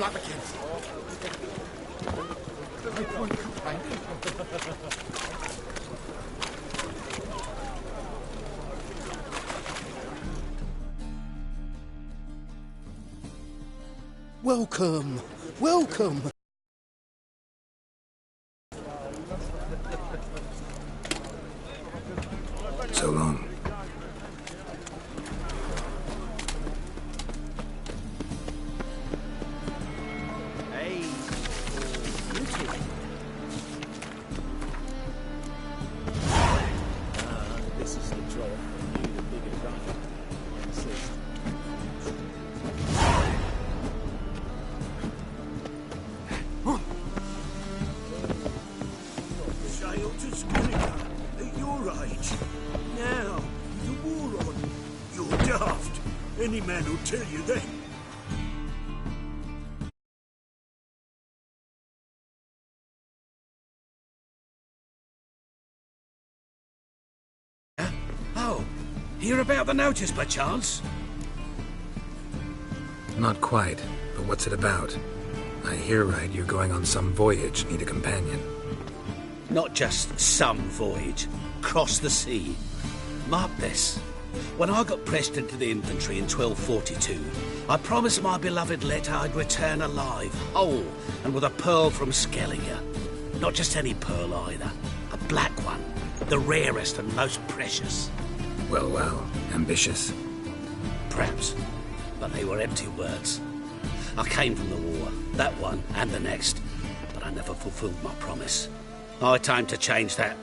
Bleib bekend. Welcome, welcome. So long. Hey, this is the draw. You the bigger driver. I insist. Sail to Skinniger at your age. Now, with the war on, you're daft. Any man will tell you that. Oh, hear about the notice, perchance? Not quite, but what's it about? I hear right you're going on some voyage, need a companion. Not just some voyage. Cross the sea. Mark this. When I got pressed into the infantry in 1242, I promised my beloved Letta I'd return alive, whole, and with a pearl from Skellige. Not just any pearl either. A black one. The rarest and most precious. Well, ambitious. Perhaps. But they were empty words. I came from the war, that one and the next, but I never fulfilled my promise. High time to change that.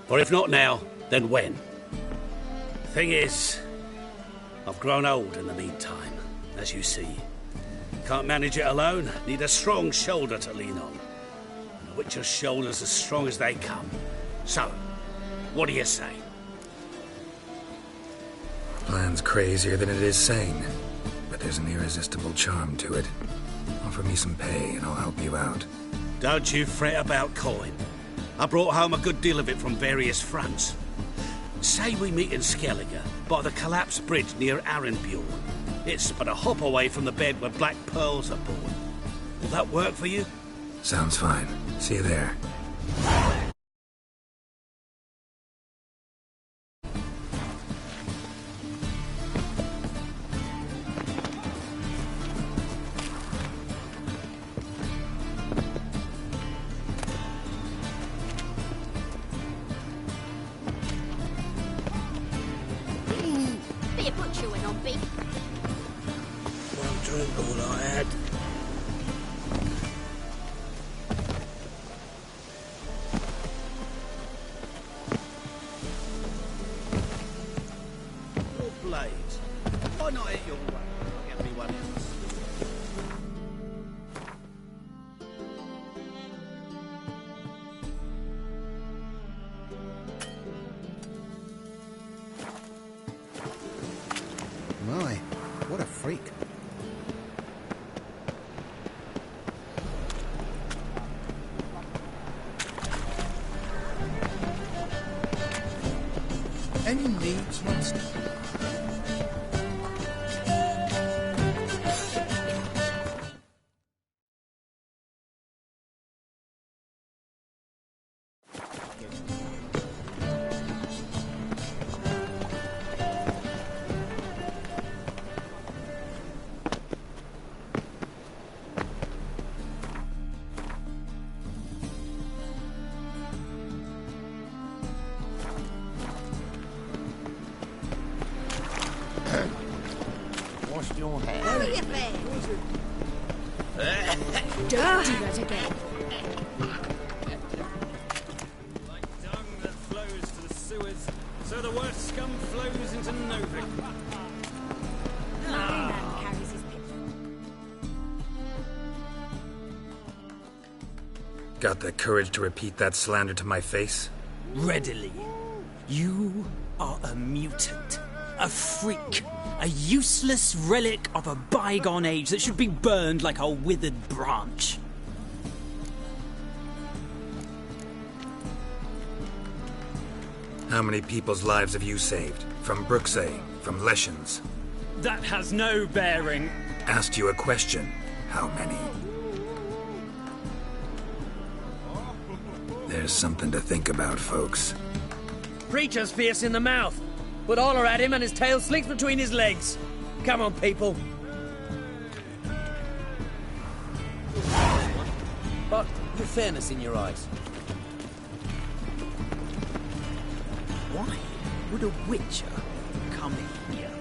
Or if not now, then when? Thing is, I've grown old in the meantime, as you see. Can't manage it alone, need a strong shoulder to lean on. And a witcher's shoulder's as strong as they come. So, what do you say? Plan's crazier than it is sane, but there's an irresistible charm to it. Offer me some pay and I'll help you out. Don't you fret about coin. I brought home a good deal of it from various fronts. Say we meet in Skellige, by the collapsed bridge near Arenbjorn. It's but a hop away from the bed where black pearls are born. Will that work for you? Sounds fine. See you there. Bit of butcher went on, Big. One drink all I had. Your blades. Why not hit your way? I'll get me one else. My, what a freak. Any needs, master? Wash your hands. How are you fair? Don't do that again. Like dung that flows to the sewers, so the worst scum flows into Novik. No man carries his pitch. Got the courage to repeat that slander to my face? Readily. You are a mutant, a freak, a useless relic of a bygone age that should be burned like a withered branch. How many people's lives have you saved? From Bruxay, from Leshens? That has no bearing. Asked you a question. How many? There's something to think about, folks. Preacher's fierce in the mouth, but holler at him and his tail slinks between his legs. Come on, people. But your fairness in your eyes. Why would a witcher come here?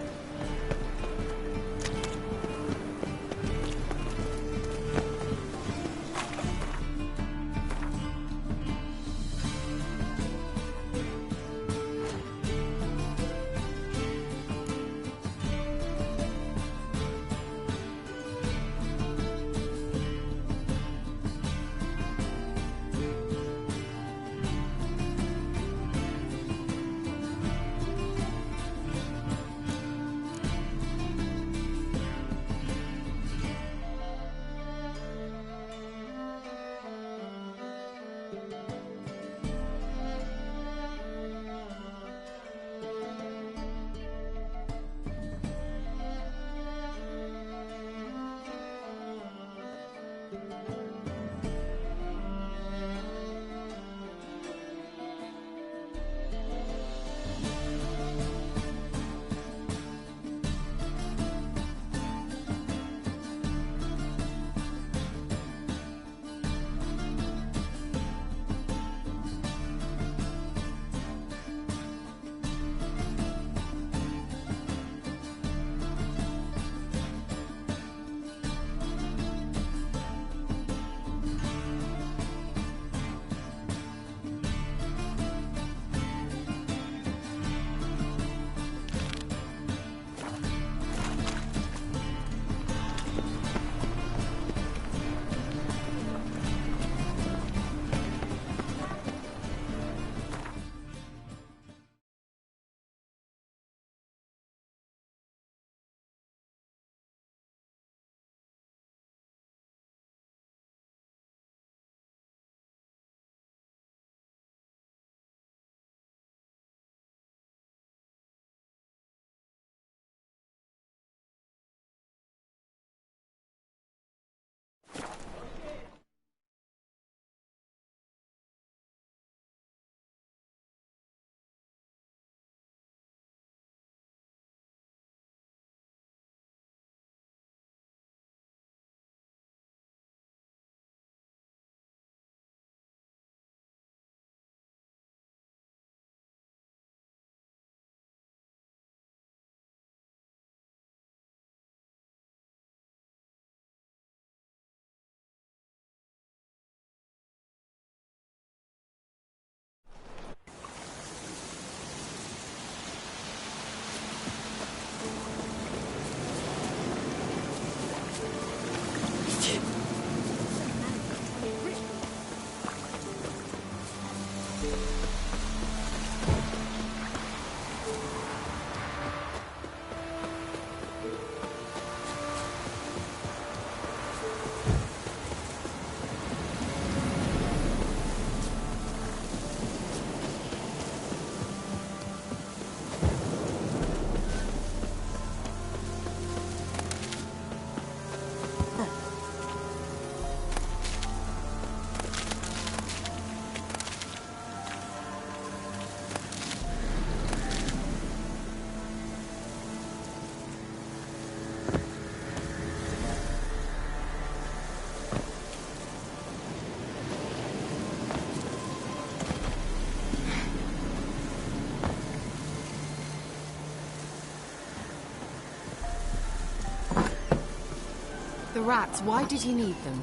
The rats, why did he need them?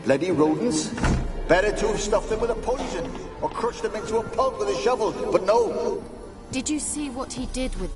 Bloody rodents. Better to have stuffed them with a poison, or crushed them into a pulp with a shovel, but no. Did you see what he did with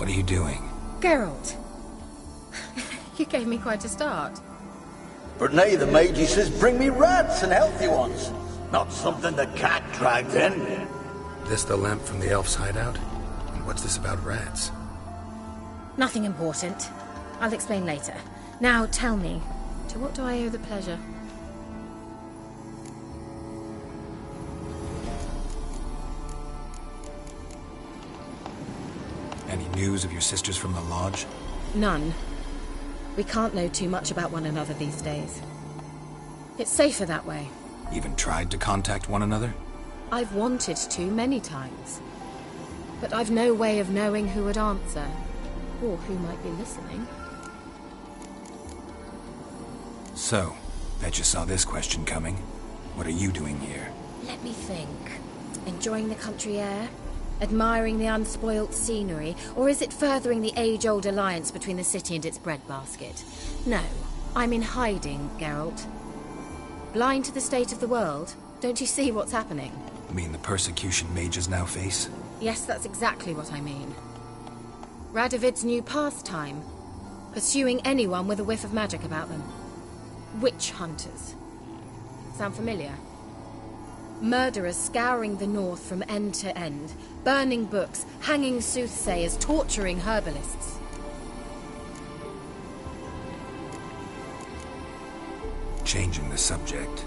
What are you doing? Geralt. You gave me quite a start. But now the mage he says bring me rats and healthy ones. Not something the cat dragged in. This the lamp from the elf's hideout? And what's this about rats? Nothing important. I'll explain later. Now tell me, to what do I owe the pleasure? Any news of your sisters from the lodge? None. We can't know too much about one another these days. It's safer that way. Even tried to contact one another? I've wanted to many times. But I've no way of knowing who would answer, or who might be listening. So, bet you saw this question coming. What are you doing here? Let me think. Enjoying the country air? Admiring the unspoilt scenery? Or is it furthering the age-old alliance between the city and its breadbasket? No, I'm in hiding, Geralt. Blind to the state of the world? Don't you see what's happening? You mean the persecution mages now face? Yes, that's exactly what I mean. Radovid's new pastime. Pursuing anyone with a whiff of magic about them. Witch hunters. Sound familiar? Murderers scouring the north from end to end, burning books, hanging soothsayers, torturing herbalists. Changing the subject.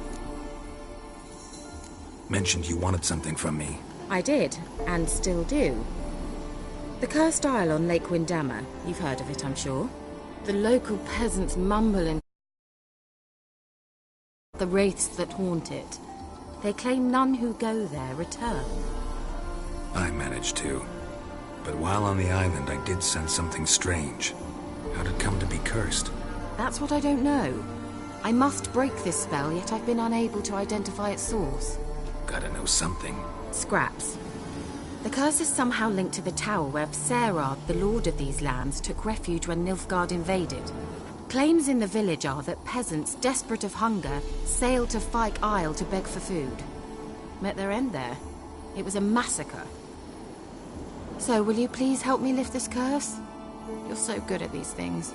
Mentioned you wanted something from me. I did, and still do. The Cursed Isle on Lake Windammer. You've heard of it, I'm sure. The local peasants mumble and the wraiths that haunt it. They claim none who go there return. I managed to. But while on the island, I did sense something strange. How'd it come to be cursed? That's what I don't know. I must break this spell, yet I've been unable to identify its source. Gotta know something. Scraps. The curse is somehow linked to the tower where Serad, the lord of these lands, took refuge when Nilfgaard invaded. Claims in the village are that peasants, desperate of hunger, sailed to Fyke Isle to beg for food. Met their end there. It was a massacre. So, will you please help me lift this curse? You're so good at these things.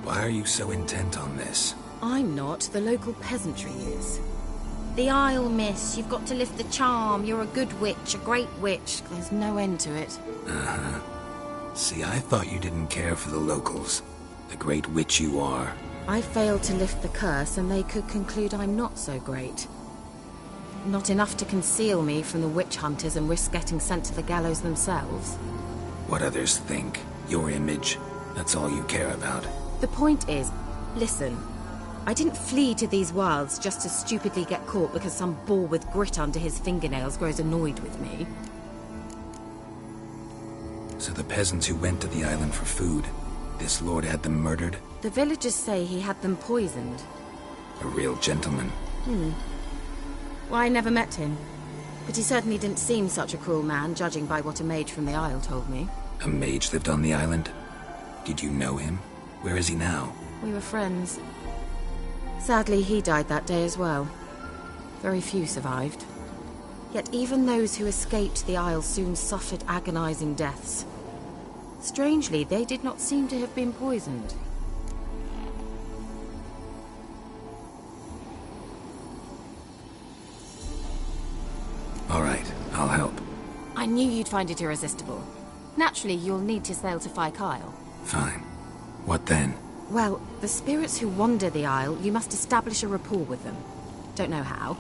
Why are you so intent on this? I'm not. The local peasantry is. The Isle, miss. You've got to lift the charm. You're a good witch, a great witch. There's no end to it. Uh-huh. See, I thought you didn't care for the locals. The great witch you are. I failed to lift the curse, and they could conclude I'm not so great. Not enough to conceal me from the witch hunters and risk getting sent to the gallows themselves. What others think. Your image. That's all you care about. The point is, listen. I didn't flee to these wilds just to stupidly get caught because some boar with grit under his fingernails grows annoyed with me. So the peasants who went to the island for food, this lord had them murdered? The villagers say he had them poisoned. A real gentleman. Well, I never met him. But he certainly didn't seem such a cruel man, judging by what a mage from the Isle told me. A mage lived on the island? Did you know him? Where is he now? We were friends. Sadly, he died that day as well. Very few survived. Yet even those who escaped the Isle soon suffered agonizing deaths. Strangely, they did not seem to have been poisoned. All right, I'll help. I knew you'd find it irresistible. Naturally, you'll need to sail to Fyke Isle. Fine. What then? Well, the spirits who wander the Isle, you must establish a rapport with them. Don't know how,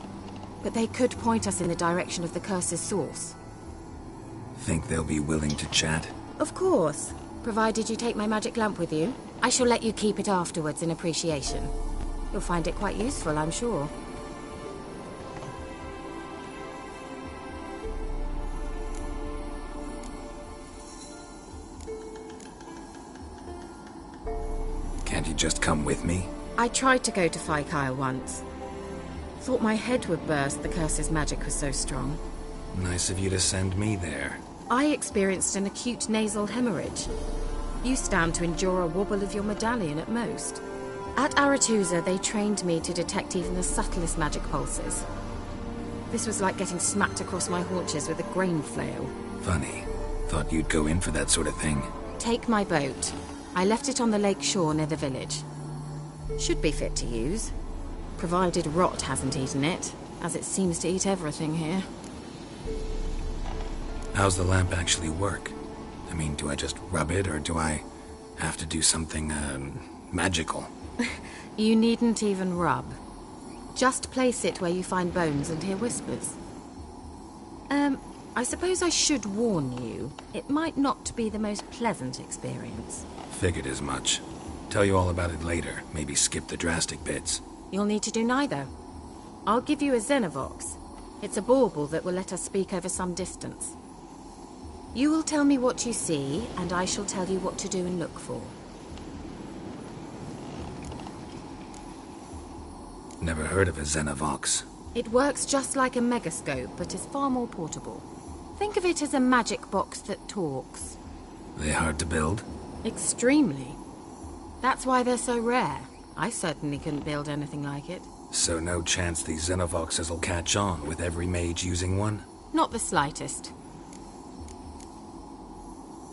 but they could point us in the direction of the curse's source. Think they'll be willing to chat? Of course, provided you take my magic lamp with you. I shall let you keep it afterwards in appreciation. You'll find it quite useful, I'm sure. Can't you just come with me? I tried to go to Fyke Isle once. Thought my head would burst, the curse's magic was so strong. Nice of you to send me there. I experienced an acute nasal hemorrhage. You stand to endure a wobble of your medallion at most. At Aretusa, they trained me to detect even the subtlest magic pulses. This was like getting smacked across my haunches with a grain flail. Funny. Thought you'd go in for that sort of thing. Take my boat. I left it on the lake shore near the village. Should be fit to use. Provided rot hasn't eaten it, as it seems to eat everything here. How's the lamp actually work? I mean, do I just rub it, or do I have to do something, magical? You needn't even rub. Just place it where you find bones and hear whispers. I suppose I should warn you. It might not be the most pleasant experience. Figured as much. Tell you all about it later. Maybe skip the drastic bits. You'll need to do neither. I'll give you a Xenovox. It's a bauble that will let us speak over some distance. You will tell me what you see, and I shall tell you what to do and look for. Never heard of a Xenovox. It works just like a megascope, but is far more portable. Think of it as a magic box that talks. They hard to build? Extremely. That's why they're so rare. I certainly couldn't build anything like it. So no chance these Xenovoxes will catch on with every mage using one? Not the slightest.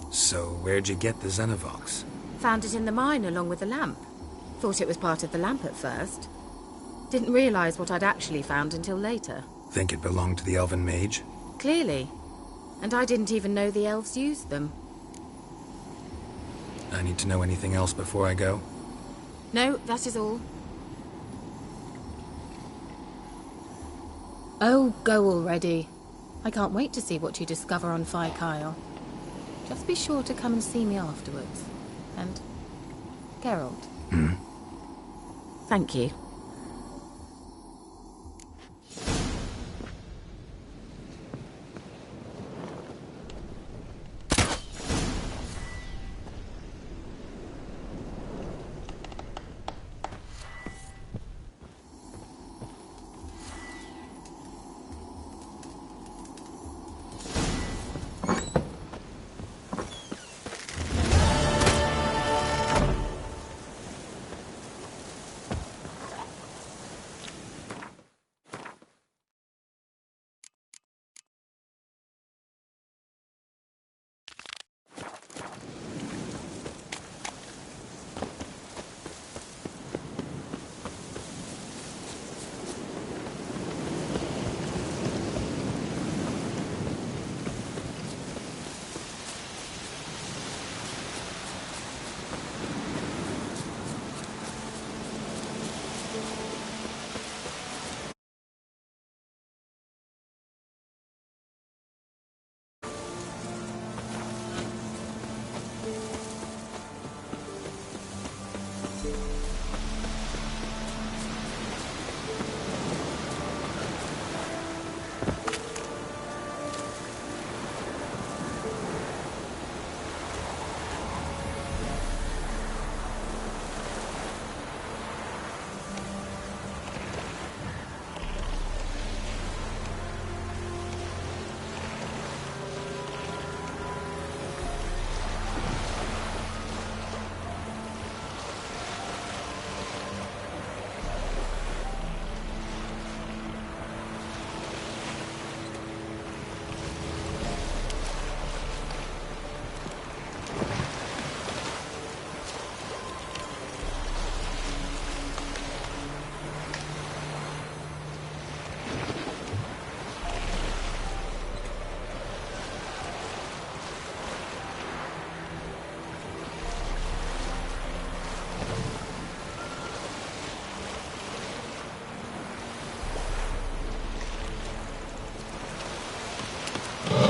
So where'd you get the Xenovox? Found it in the mine along with the lamp. Thought it was part of the lamp at first. Didn't realize what I'd actually found until later. Think it belonged to the elven mage? Clearly. And I didn't even know the elves used them. I need to know anything else before I go? No, that is all. Oh, go already. I can't wait to see what you discover on Phi Kyle. Just be sure to come and see me afterwards. And Geralt. Thank you.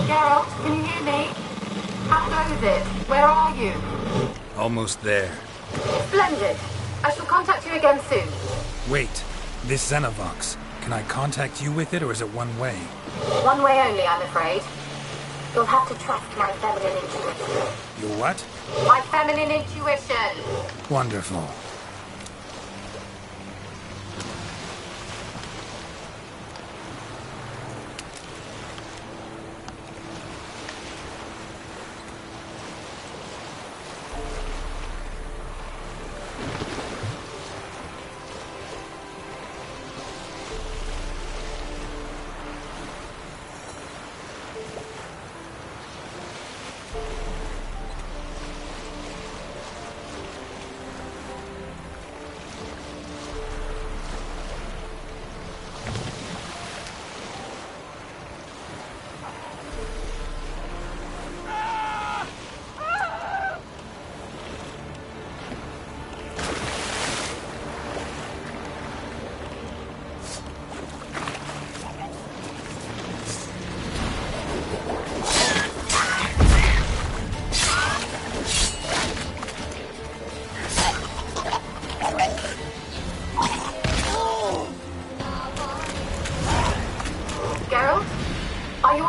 Geralt, can you hear me? How goes it? Where are you? Almost there. Splendid. I shall contact you again soon. Wait, this Xenovox. Can I contact you with it, or is it one way? One way only, I'm afraid. You'll have to trust my feminine intuition. Your what? My feminine intuition. Wonderful.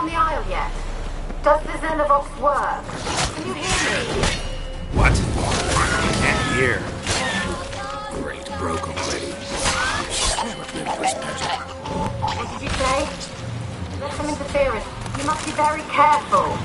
the Isle yet? Does the Xenovox work? Can you hear me? What? Can't hear. Great, broke already. What good was magic? What did you say? There's some interference. You must be very careful.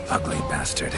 Ugly bastard.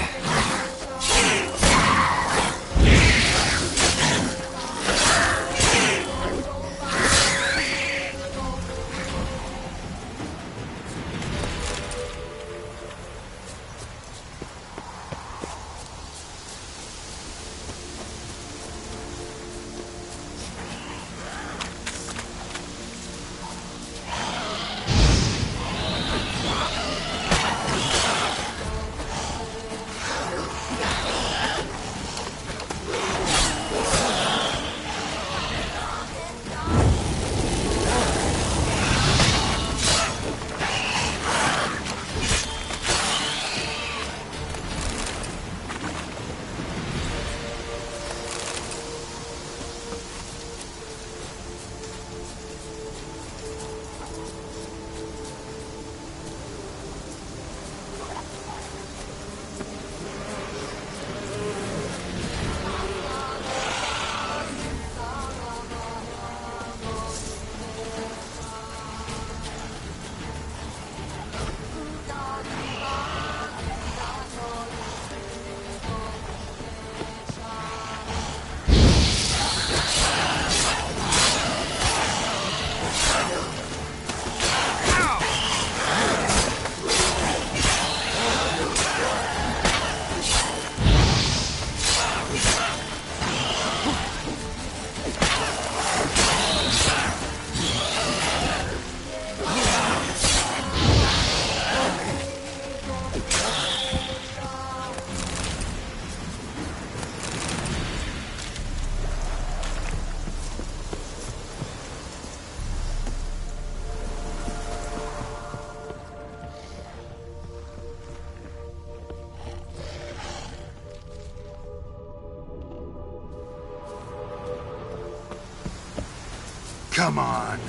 Come on.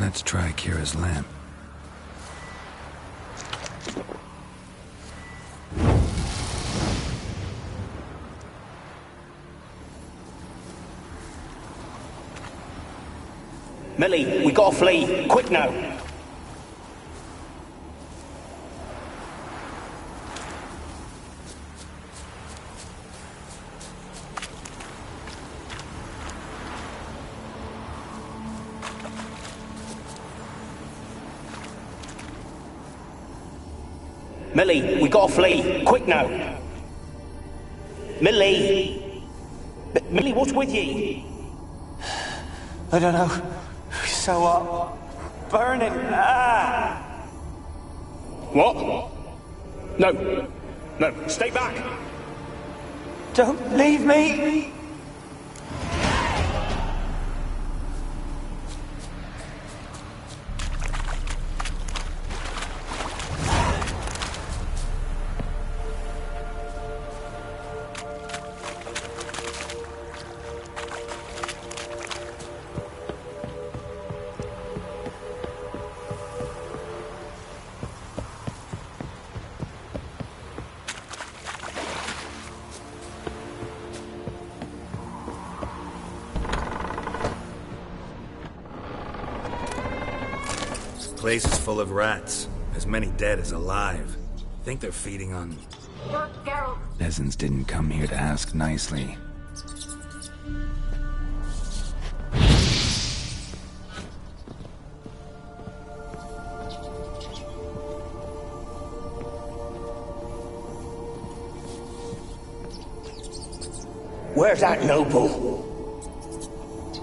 Let's try Kira's lamp. Millie, we gotta flee. Quick now. Millie, we gotta flee. Quick now. Millie! Millie, what's with ye? I don't know. So hot. Burning. Ah! What? No. No, stay back. Don't leave me! The place is full of rats. As many dead as alive. Think they're feeding on... Peasants didn't come here to ask nicely. Where's that noble?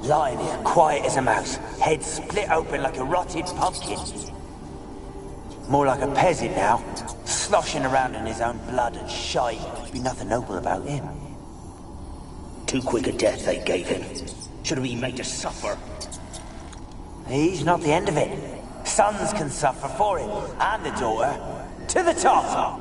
Lying here, quiet as a mouse, head split open like a rotted pumpkin. More like a peasant now, sloshing around in his own blood and shite. Be nothing noble about him. Too quick a death they gave him. Should have been made to suffer. He's not the end of it. Sons can suffer for him, and the daughter. To the top!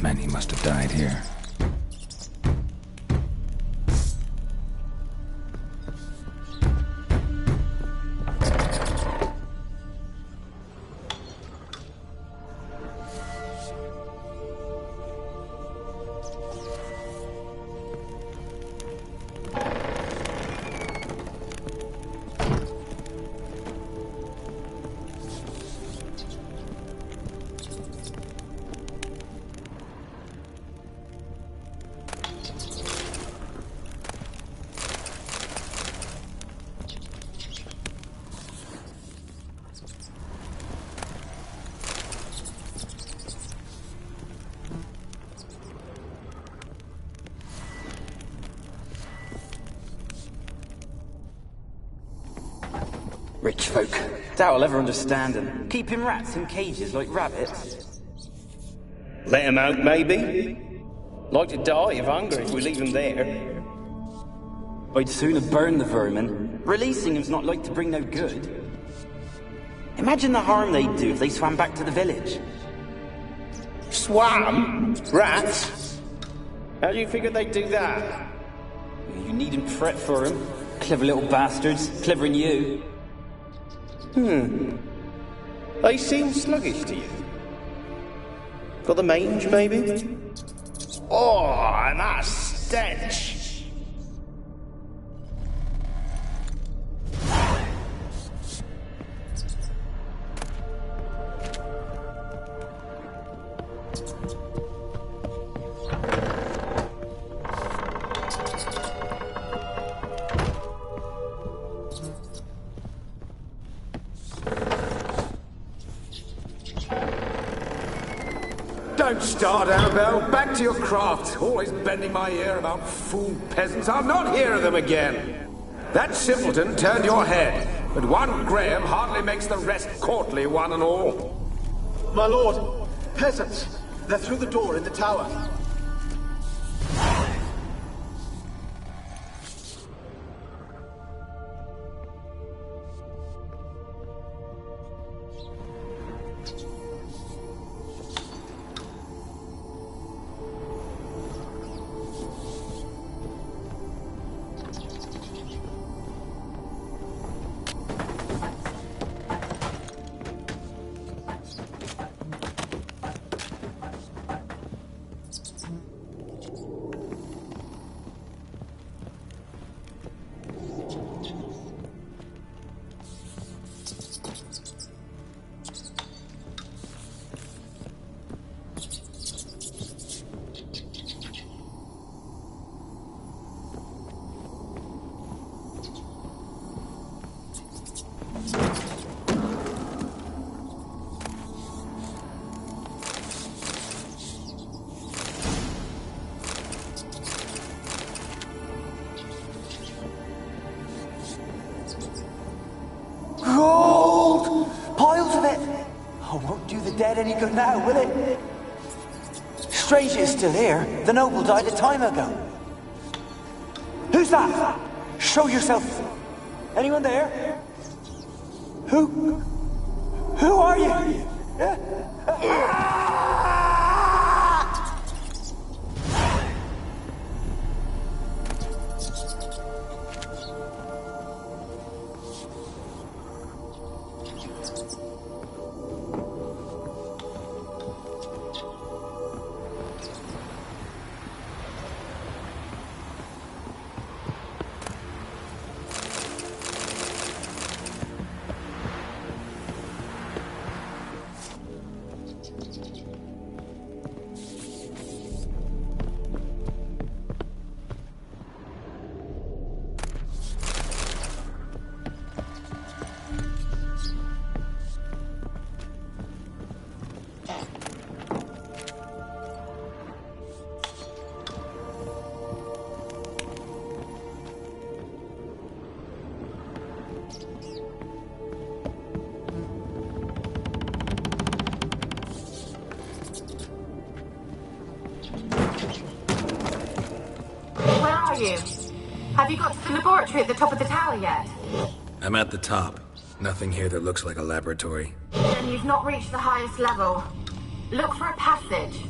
Many must have died here. Rich folk. Doubt I'll ever understand them. Keeping rats in cages like rabbits. Let him out, maybe? Like to die of hunger if we leave him there. I'd sooner burn the vermin. Releasing him's not like to bring no good. Imagine the harm they'd do if they swam back to the village. Swam? Rats? How do you figure they'd do that? You needn't fret for him. Clever little bastards. Cleverer than you. They seem sluggish to you. Got the mange, maybe? Oh, and that stench! Don't start, Annabelle. Back to your craft. Always bending my ear about fool peasants. I'll not hear of them again. That simpleton turned your head, but one Graham hardly makes the rest courtly, one and all. My lord, peasants. They're through the door in the tower. Gold! Piles of it! Oh, won't do the dead any good now, will it? Strange it's still here. The noble died a time ago. Who's that? Show yourself. Anyone there? Who are you? Have you got to the laboratory at the top of the tower yet? I'm at the top. Nothing here that looks like a laboratory. Then you've not reached the highest level. Look for a passage.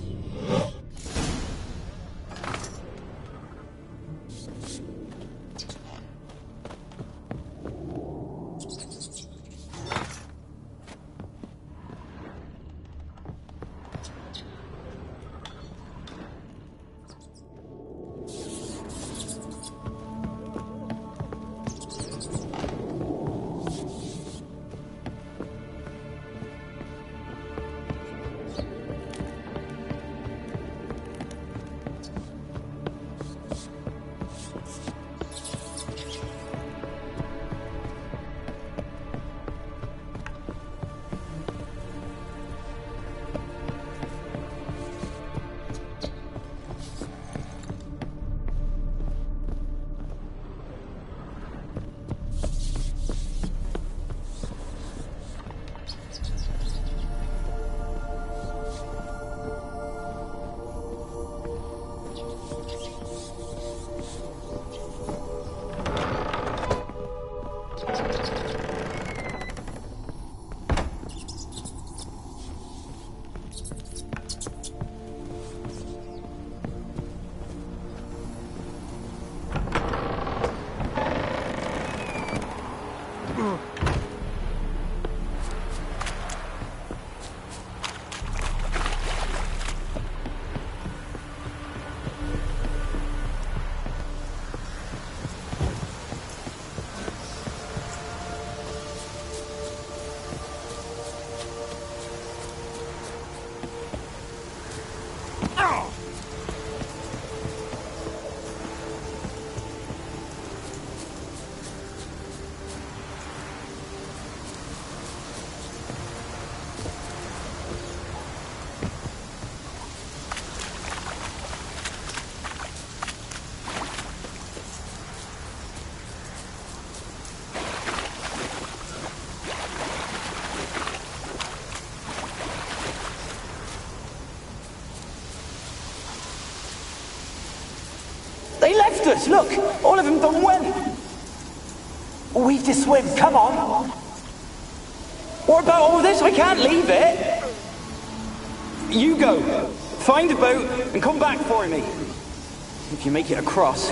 They left us, look! All of them done went! We've to swim, come on! What about all this? I can't leave it! You go! Find a boat and come back for me! If you make it across.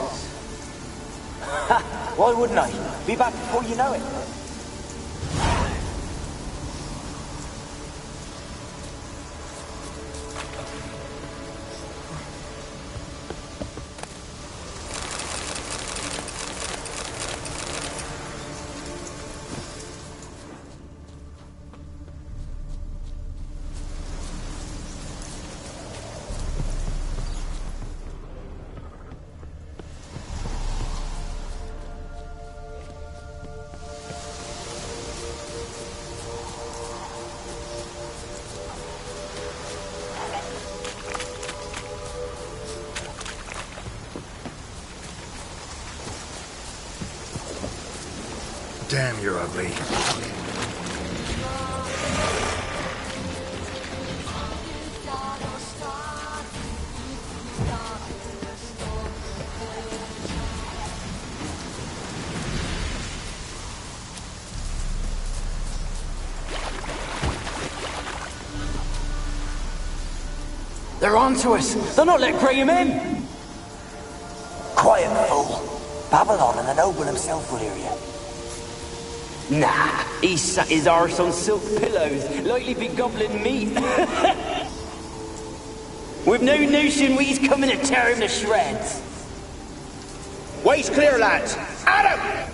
Ha! Why wouldn't I? Be back before you know it. Damn, you're ugly. They're onto us! They'll not let Graham in! Quiet, fool. Babylon and the noble himself will hear you. Nah, he sat his arse on silk pillows, likely be gobbling meat. We've no notion we's coming to tear him to shreds. Waist clear, lads! Adam!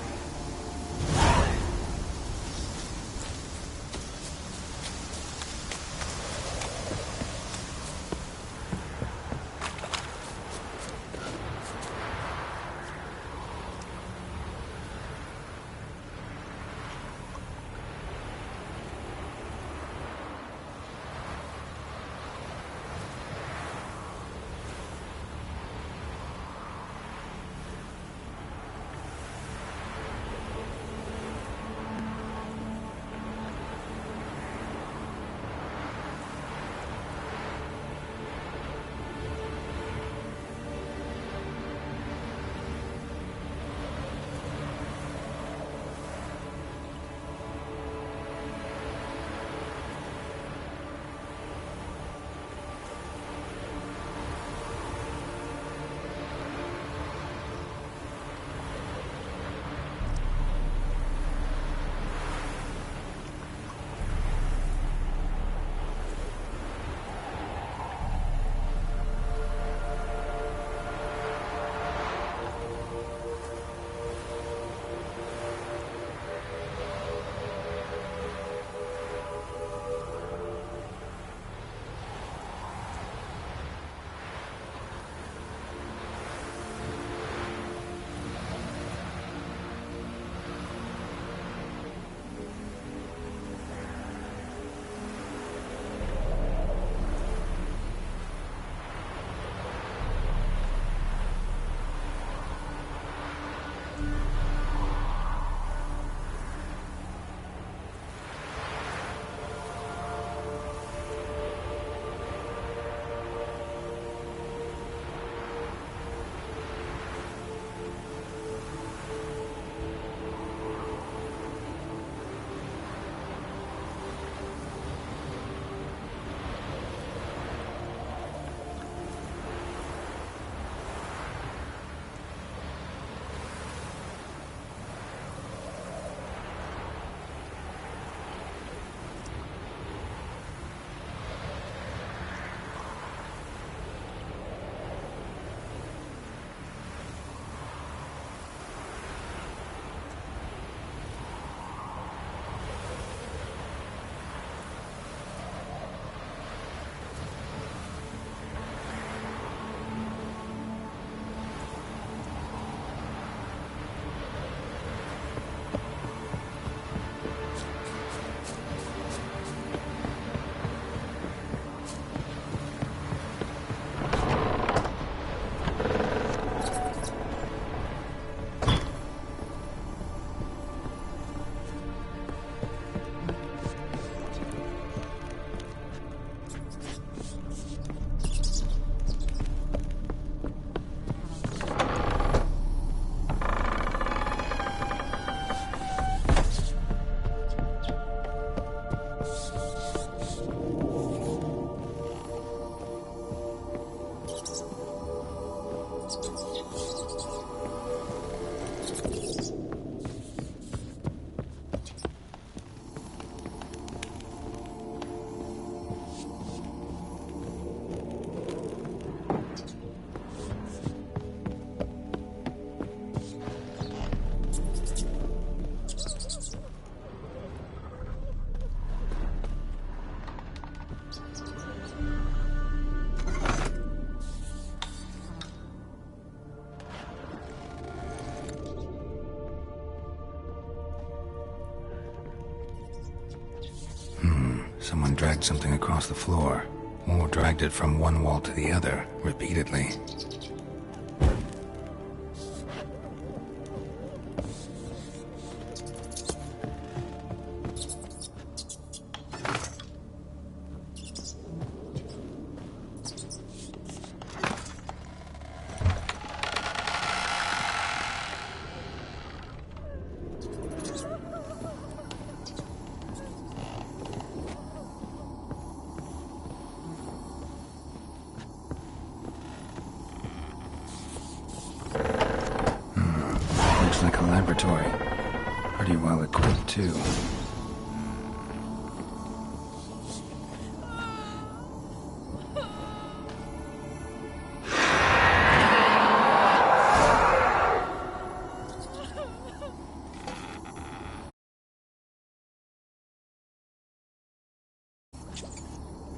Someone dragged something across the floor, or dragged it from one wall to the other, repeatedly. Like a laboratory. Pretty well equipped, too.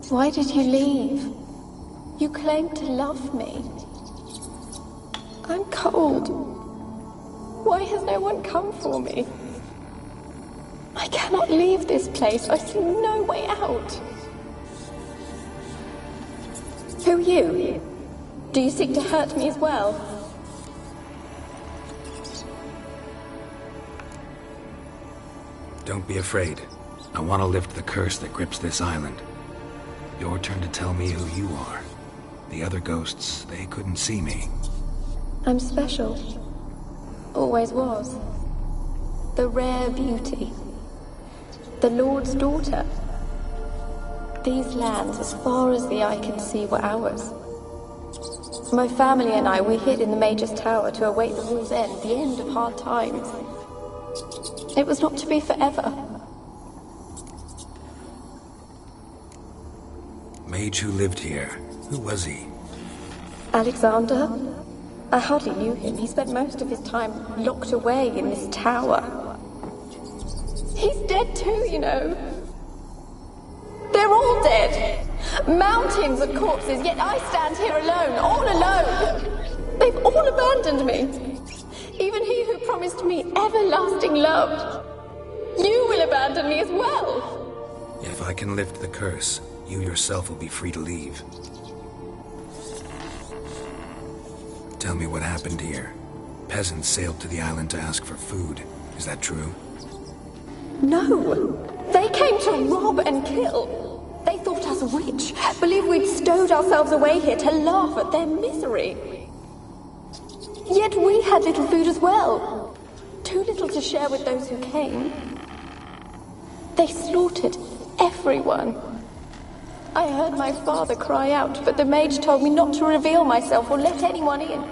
Why did you leave? You claimed to love me. I'm cold. Why has no one come for me? I cannot leave this place. I see no way out. Who are you? Do you seek to hurt me as well? Don't be afraid. I want to lift the curse that grips this island. Your turn to tell me who you are. The other ghosts, they couldn't see me. I'm special. Always was. The rare beauty. The Lord's daughter. These lands, as far as the eye can see, were ours. My family and I, we hid in the Mage's Tower to await the war's end, the end of hard times. It was not to be forever. Mage who lived here. Who was he? Alexander? I hardly knew him. He spent most of his time locked away in this tower. He's dead too, you know. They're all dead. Mountains of corpses, yet I stand here alone, all alone. They've all abandoned me. Even he who promised me everlasting love. You will abandon me as well. If I can lift the curse, you yourself will be free to leave. Tell me what happened here. Peasants sailed to the island to ask for food. Is that true? No. They came to rob and kill. They thought us rich, believed we'd stowed ourselves away here to laugh at their misery. Yet we had little food as well. Too little to share with those who came. They slaughtered everyone. I heard my father cry out, but the mage told me not to reveal myself or let anyone in.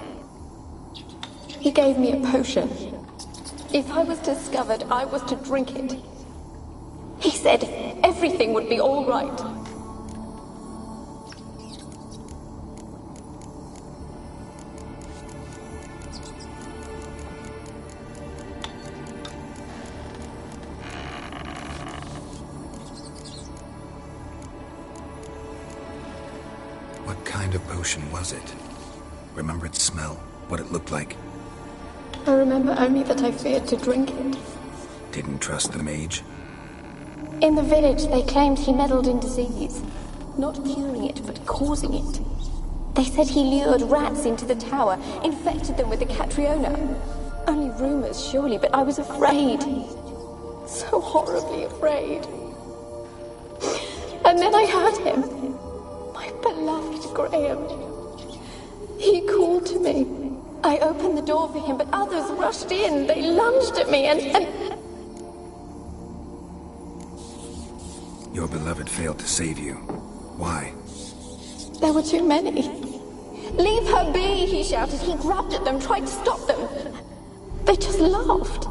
He gave me a potion. If I was discovered, I was to drink it. He said everything would be all right. What kind of potion was it? Remember its smell? What it looked like? I remember only that I feared to drink it. Didn't trust the mage? In the village, they claimed he meddled in disease. Not curing it, but causing it. They said he lured rats into the tower, infected them with the Catriona. Only rumors, surely, but I was afraid. So horribly afraid. And then I heard him. My beloved Graham. He called to me. I opened the door for him, but others rushed in. They lunged at me and... Your beloved failed to save you. Why? There were too many. Leave her be, he shouted. He grabbed at them, tried to stop them. They just laughed.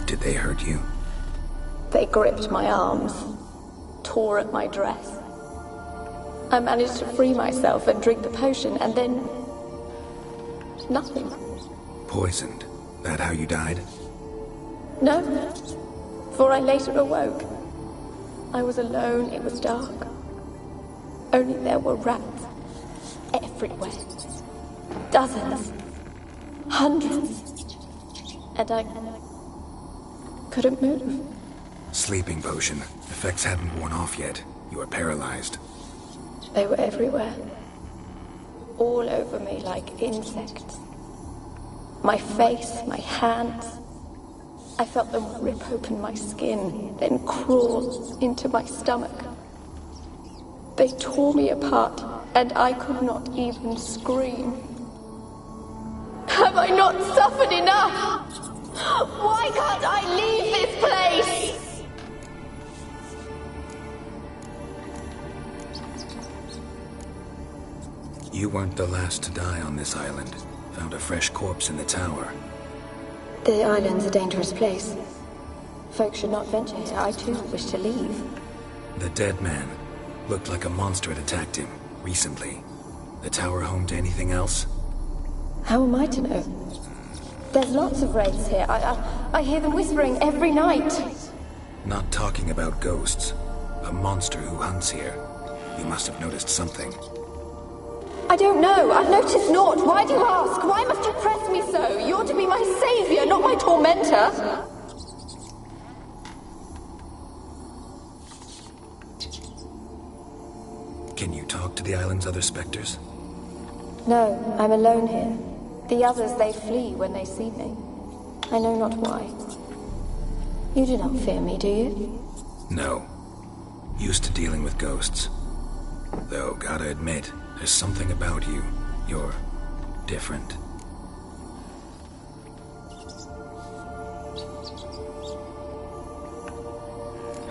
Did they hurt you? They gripped my arms, tore at my dress. I managed to free myself and drink the potion, and then... nothing. Poisoned. That how you died? No, for I later awoke. I was alone, it was dark. Only there were rats. Everywhere. Dozens. Hundreds. And I couldn't move. Sleeping potion. Effects hadn't worn off yet. You were paralyzed. They were everywhere. All over me like insects. My face, my hands. I felt them rip open my skin, then crawl into my stomach. They tore me apart, and I could not even scream. Have I not suffered enough? Why can't I leave this place? You weren't the last to die on this island. Found a fresh corpse in the tower. The island's a dangerous place. Folk should not venture here. I too wish to leave. The dead man. Looked like a monster had attacked him, recently. The tower home to anything else? How am I to know? There's lots of wraiths here. I hear them whispering every night. Not talking about ghosts. A monster who hunts here. You must have noticed something. I don't know. I've noticed naught. Why do you ask? Why must you press me so? You're to be my savior, not my tormentor. Can you talk to the island's other specters? No, I'm alone here. The others, they flee when they see me. I know not why. You do not fear me, do you? No. Used to dealing with ghosts. Though, gotta admit, there's something about you. You're different.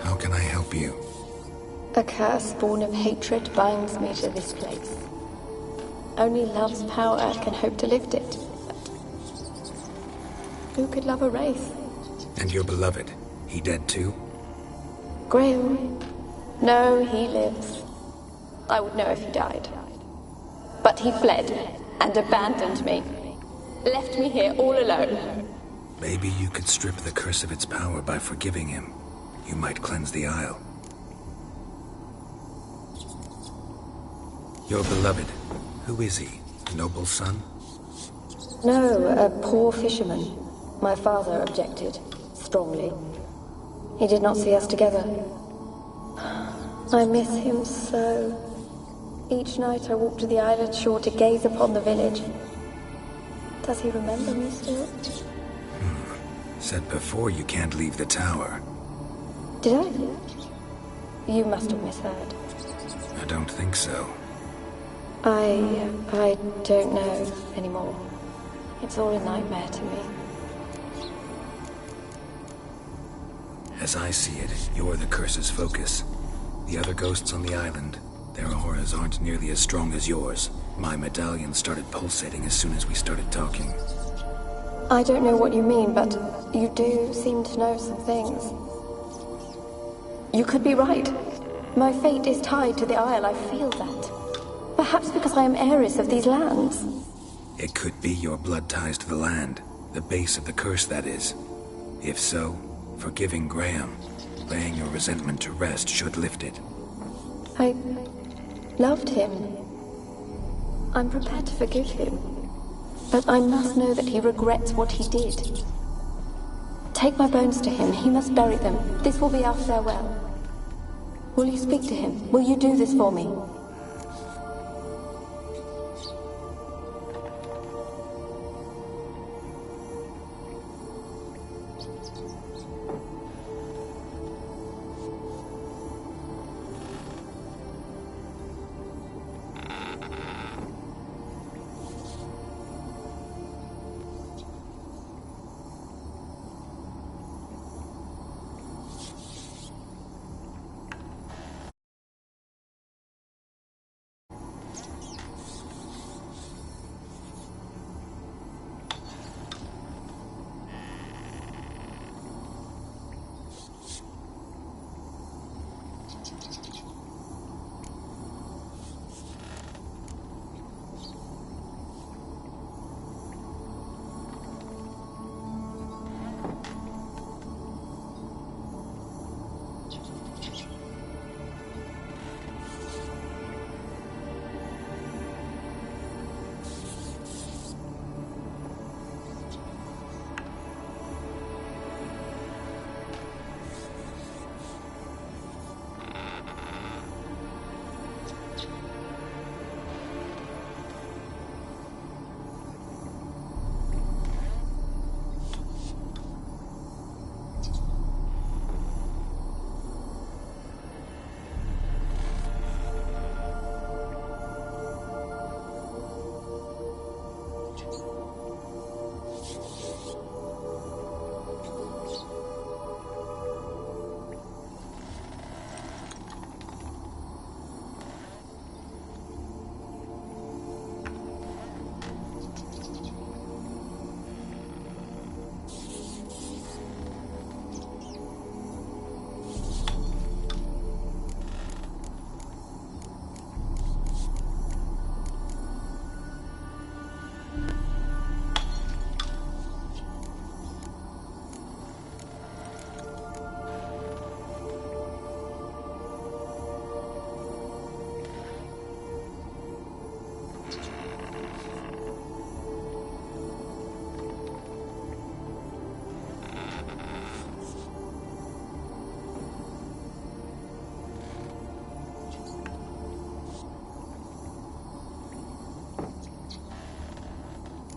How can I help you? A curse born of hatred binds me to this place. Only love's power can hope to lift it. But who could love a wraith? And your beloved, he dead too? Grail? No, he lives. I would know if he died. But he fled and abandoned me. Left me here all alone. Maybe you could strip the curse of its power by forgiving him. You might cleanse the Isle. Your beloved, who is he? A noble son? No, a poor fisherman. My father objected, strongly. He did not see us together. I miss him so. Each night I walk to the island shore to gaze upon the village. Does he remember me still? Said before you can't leave the tower. Did I? You must have misheard. I don't think so. I don't know anymore. It's all a nightmare to me. As I see it, you're the curse's focus. The other ghosts on the island, their auras aren't nearly as strong as yours. My medallion started pulsating as soon as we started talking. I don't know what you mean, but you do seem to know some things. You could be right. My fate is tied to the Isle, I feel that. Perhaps because I am heiress of these lands. It could be your blood ties to the land, the base of the curse, that is. If so, forgiving Graham, laying your resentment to rest should lift it. I loved him. I'm prepared to forgive him. But I must know that he regrets what he did. Take my bones to him. He must bury them. This will be our farewell. Will you speak to him? Will you do this for me?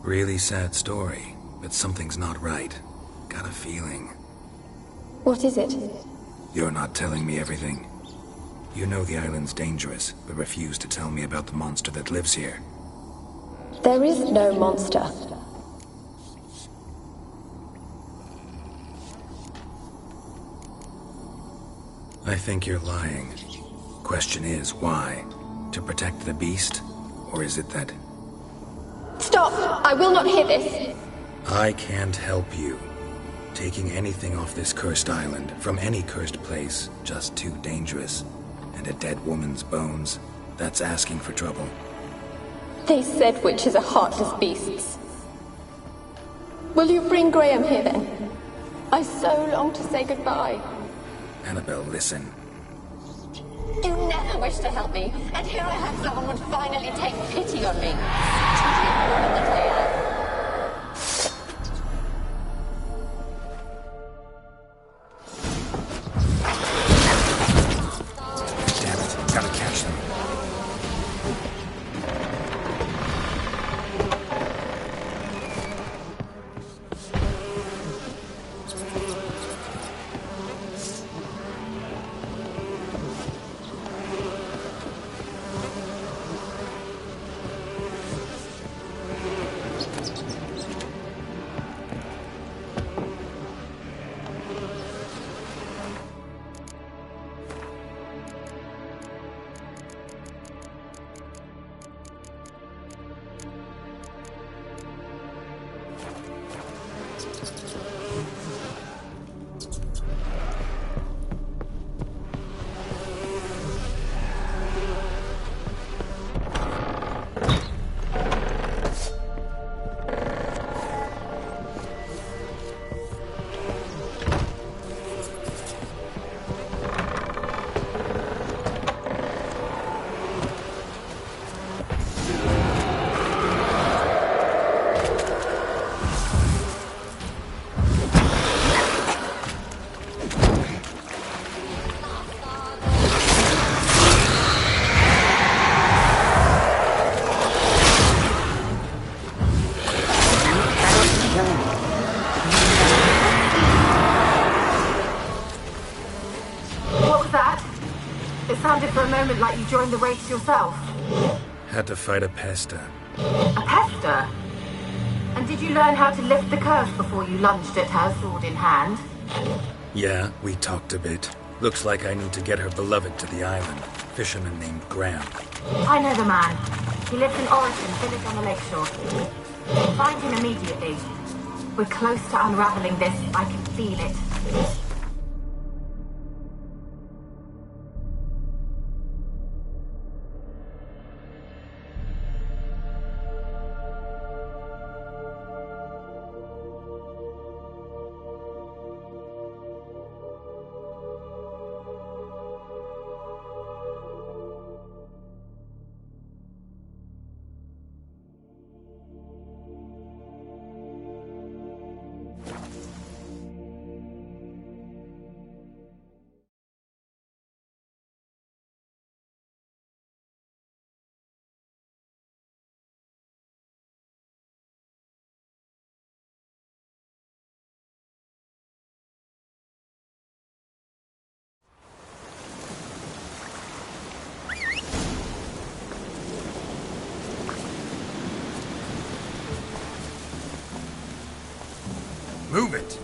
Really sad story, but something's not right. Got a feeling. What is it? You're not telling me everything. You know the island's dangerous, but refuse to tell me about the monster that lives here. There is no monster. I think you're lying. Question is, why? To protect the beast? Or is it that... Stop! I will not hear this! I can't help you. Taking anything off this cursed island, from any cursed place, just too dangerous. And a dead woman's bones, that's asking for trouble. They said witches are heartless beasts. Will you bring Graham here then? I so long to say goodbye. Annabelle, listen. You never wished to help me, and here I have someone would finally take pity on me. Damn it, gotta catch them. For a moment like you joined the race yourself. Had to fight a pester. A pester? And did you learn how to lift the curse before you lunged at her, sword in hand? Yeah, we talked a bit. Looks like I need to get her beloved to the island. Fisherman named Graham. I know the man. He lives in Orison, village on the lakeshore. Find him immediately. We're close to unraveling this. I can feel it. Move it!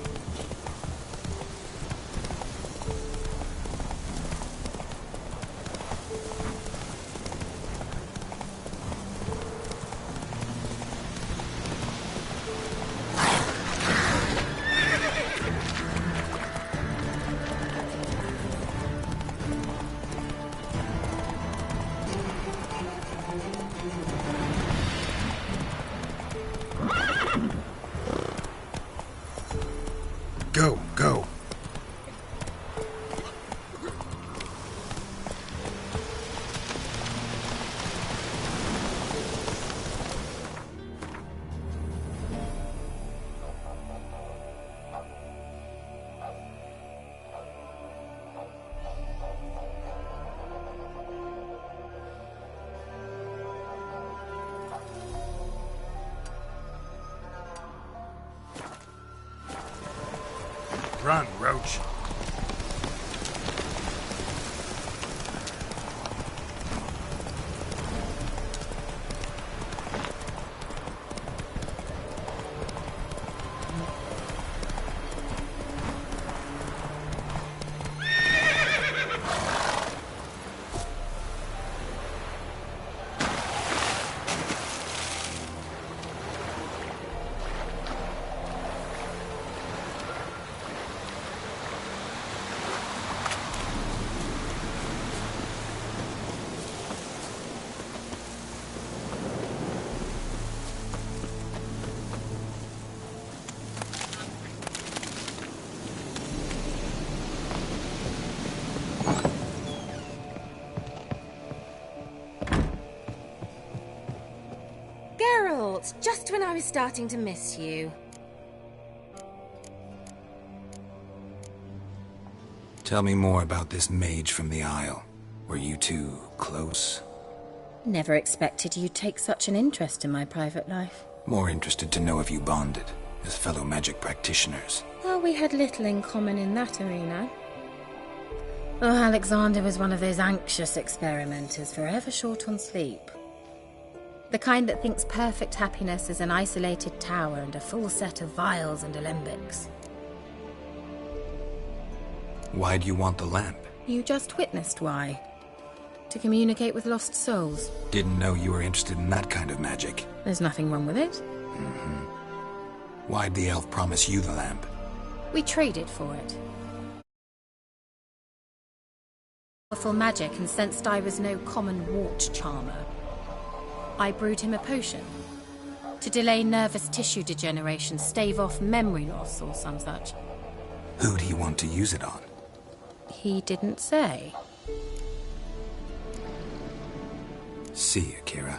Go, go. Run, Roach. Geralt, just when I was starting to miss you. Tell me more about this mage from the Isle. Were you two close? Never expected you'd take such an interest in my private life. More interested to know if you bonded, as fellow magic practitioners. Well, we had little in common in that arena. Oh, Alexander was one of those anxious experimenters, forever short on sleep. The kind that thinks perfect happiness is an isolated tower and a full set of vials and alembics. Why do you want the lamp? You just witnessed why. To communicate with lost souls. Didn't know you were interested in that kind of magic. There's nothing wrong with it. Mm-hmm. Why'd the elf promise you the lamp? We traded for it. Powerful magic and sensed I was no common wart charmer. I brewed him a potion. To delay nervous tissue degeneration, stave off memory loss or some such. Who do you want to use it on? He didn't say. See you, Kira.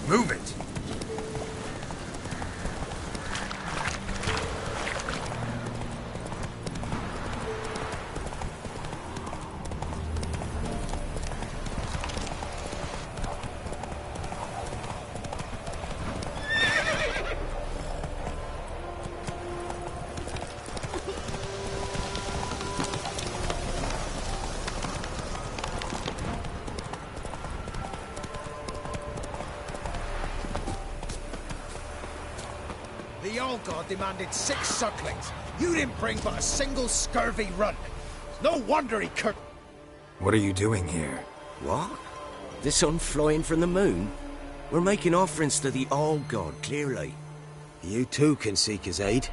Move it! The old god demanded 6 sucklings. You didn't bring but a single scurvy runt. No wonder he could. What are you doing here? What? The sun flying from the moon? We're making offerings to the old god, clearly. You too can seek his aid.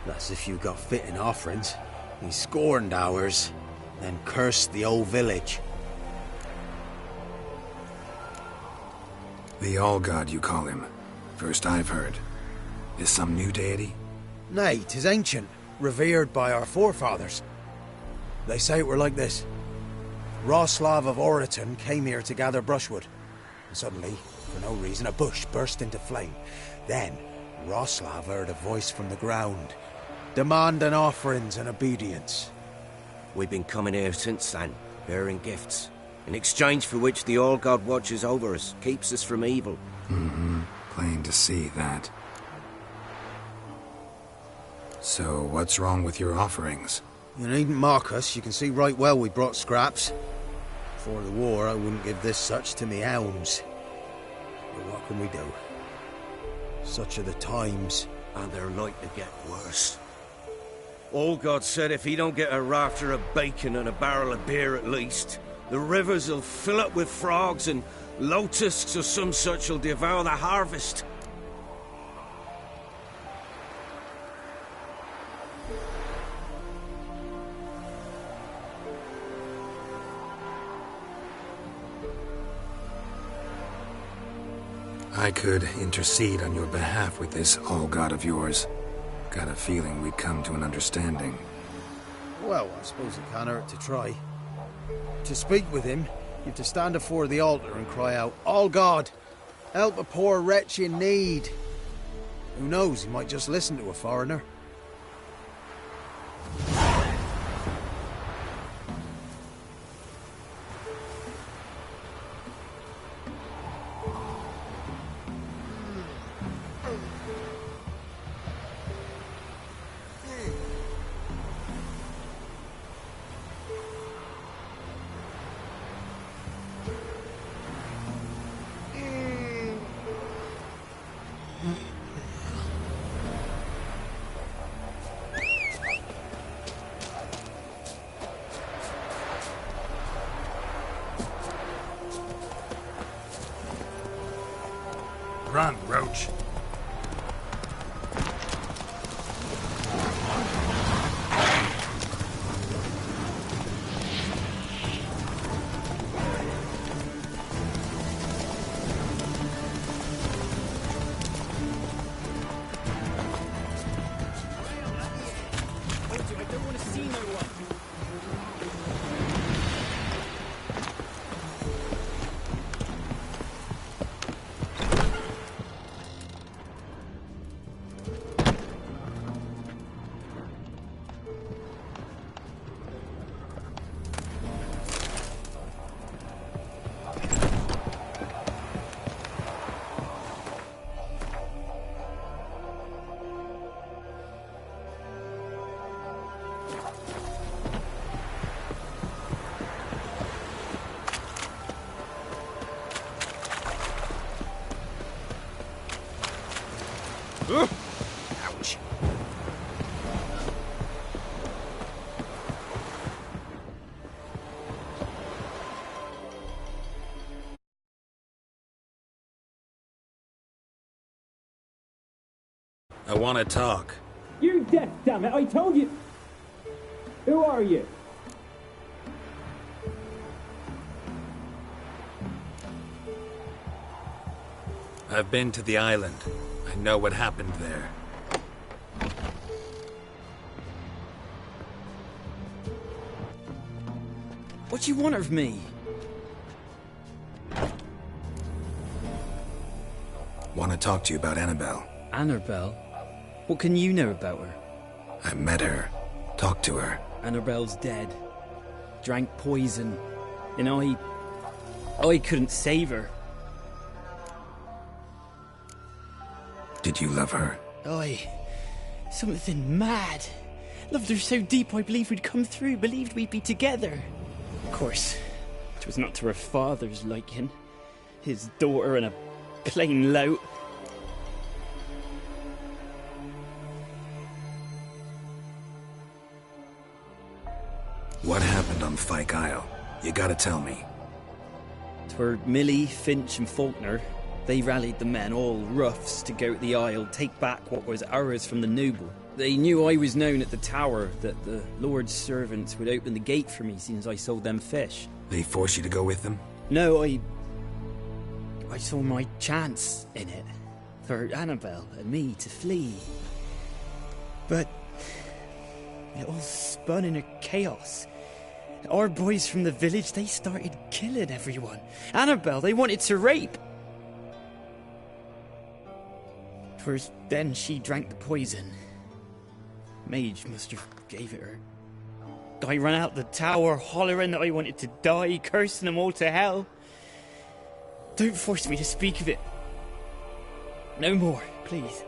That's if you got fitting offerings. He scorned ours, then cursed the old village. The All-God, you call him. First I've heard. Is some new deity? Nay, 'tis ancient, revered by our forefathers. They say it were like this. Roslav of Oriton came here to gather brushwood. And suddenly, for no reason, a bush burst into flame. Then, Roslav heard a voice from the ground, demanding offerings and obedience. We've been coming here since then, bearing gifts, in exchange for which the All-God watches over us, keeps us from evil. Mm-hmm. Plain to see that. So, what's wrong with your offerings? You needn't mock us, you can see right well we brought scraps. Before the war, I wouldn't give this such to me hounds. But what can we do? Such are the times. And they're like to get worse. All-God said if he don't get a rafter of bacon and a barrel of beer at least, the rivers will fill up with frogs and locusts or some such will devour the harvest. I could intercede on your behalf with this all-god of yours. Got a feeling we'd come to an understanding. Well, I suppose it can't hurt to try. To speak with him, you have to stand before the altar and cry out, "All God, help a poor wretch in need." Who knows, he might just listen to a foreigner. Run, Roach. I don't want to see no one. Ouch. I want to talk. You're deaf, damn it! I told you. Who are you? I've been to the island. I know what happened there. What do you want of me? Want to talk to you about Annabelle. Annabelle? What can you know about her? I met her. Talked to her. Annabelle's dead. Drank poison. And I couldn't save her. Did you love her? Something mad. Loved her so deep I believed we'd come through, believed we'd be together. Of course, it was not to her father's liking. His daughter and a plain lout. What happened on Fyke Isle? You gotta tell me. 'Twere Millie, Finch and Faulkner. They rallied the men, all roughs, to go to the Isle, take back what was ours from the noble. They knew I was known at the tower, that the Lord's servants would open the gate for me since I sold them fish. They forced you to go with them? No, I saw my chance in it. For Annabelle and me to flee. But it all spun in a chaos. Our boys from the village, they started killing everyone. Annabelle, they wanted to rape. First, then she drank the poison. Mage must have gave it her. I ran out the tower, hollering that I wanted to die, cursing them all to hell. Don't force me to speak of it. No more, please.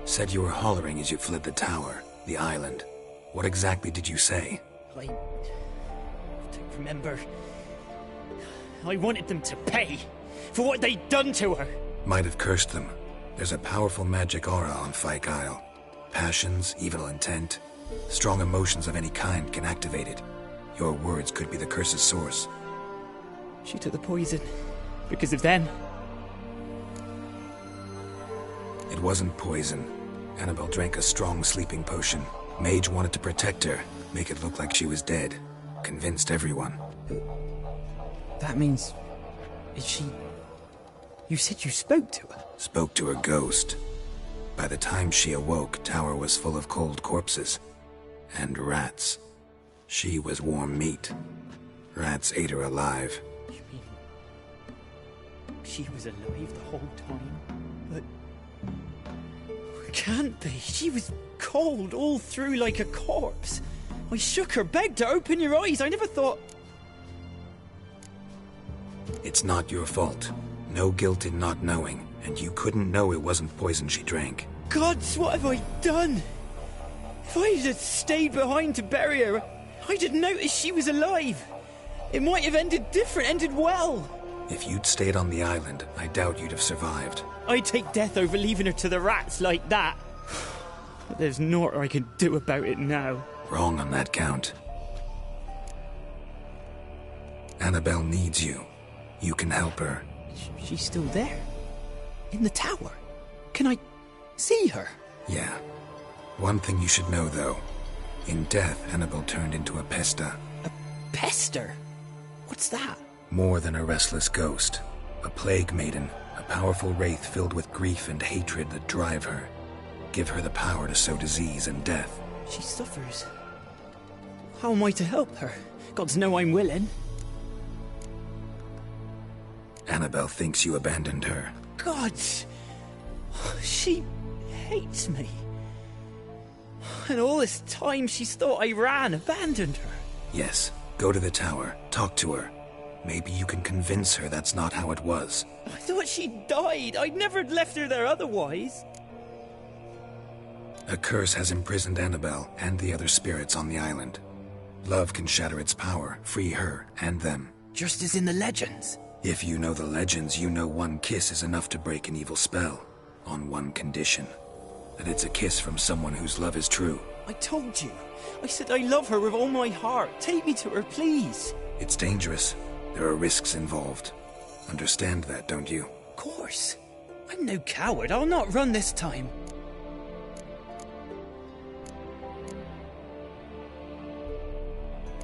Said you were hollering as you fled the tower, the island. What exactly did you say? I don't remember. I wanted them to pay for what they'd done to her. Might have cursed them. There's a powerful magic aura on Fyke Isle. Passions, evil intent, strong emotions of any kind can activate it. Your words could be the curse's source. She took the poison because of them. It wasn't poison. Annabelle drank a strong sleeping potion. Mage wanted to protect her, make it look like she was dead. Convinced everyone. That means... Is she... You said you spoke to her? Spoke to her ghost. By the time she awoke, Tower was full of cold corpses. And rats. She was warm meat. Rats ate her alive. You mean... She was alive the whole time? But... Can't be. She was cold all through like a corpse. I shook her, begged her, open your eyes. I never thought... It's not your fault. No guilt in not knowing, and you couldn't know it wasn't poison she drank. Gods, what have I done? If I had stayed behind to bury her, I'd have noticed she was alive. It might have ended different, ended well. If you'd stayed on the island, I doubt you'd have survived. I'd take death over leaving her to the rats like that. But there's naught I can do about it now. Wrong on that count. Annabelle needs you. You can help her. She's still there? In the tower? Can I see her? Yeah. One thing you should know, though. In death, Annabelle turned into a pesta. A pester? What's that? More than a restless ghost. A plague maiden. A powerful wraith filled with grief and hatred that drive her. Give her the power to sow disease and death. She suffers. How am I to help her? Gods know I'm willing. Annabelle thinks you abandoned her. Gods! She hates me. And all this time she's thought I abandoned her. Yes. Go to the tower. Talk to her. Maybe you can convince her that's not how it was. I thought she died. I'd never left her there otherwise. A curse has imprisoned Annabelle and the other spirits on the island. Love can shatter its power, free her and them. Just as in the legends. If you know the legends, you know one kiss is enough to break an evil spell. On one condition. That it's a kiss from someone whose love is true. I told you. I said I love her with all my heart. Take me to her, please. It's dangerous. There are risks involved. Understand that, don't you? Of course. I'm no coward. I'll not run this time.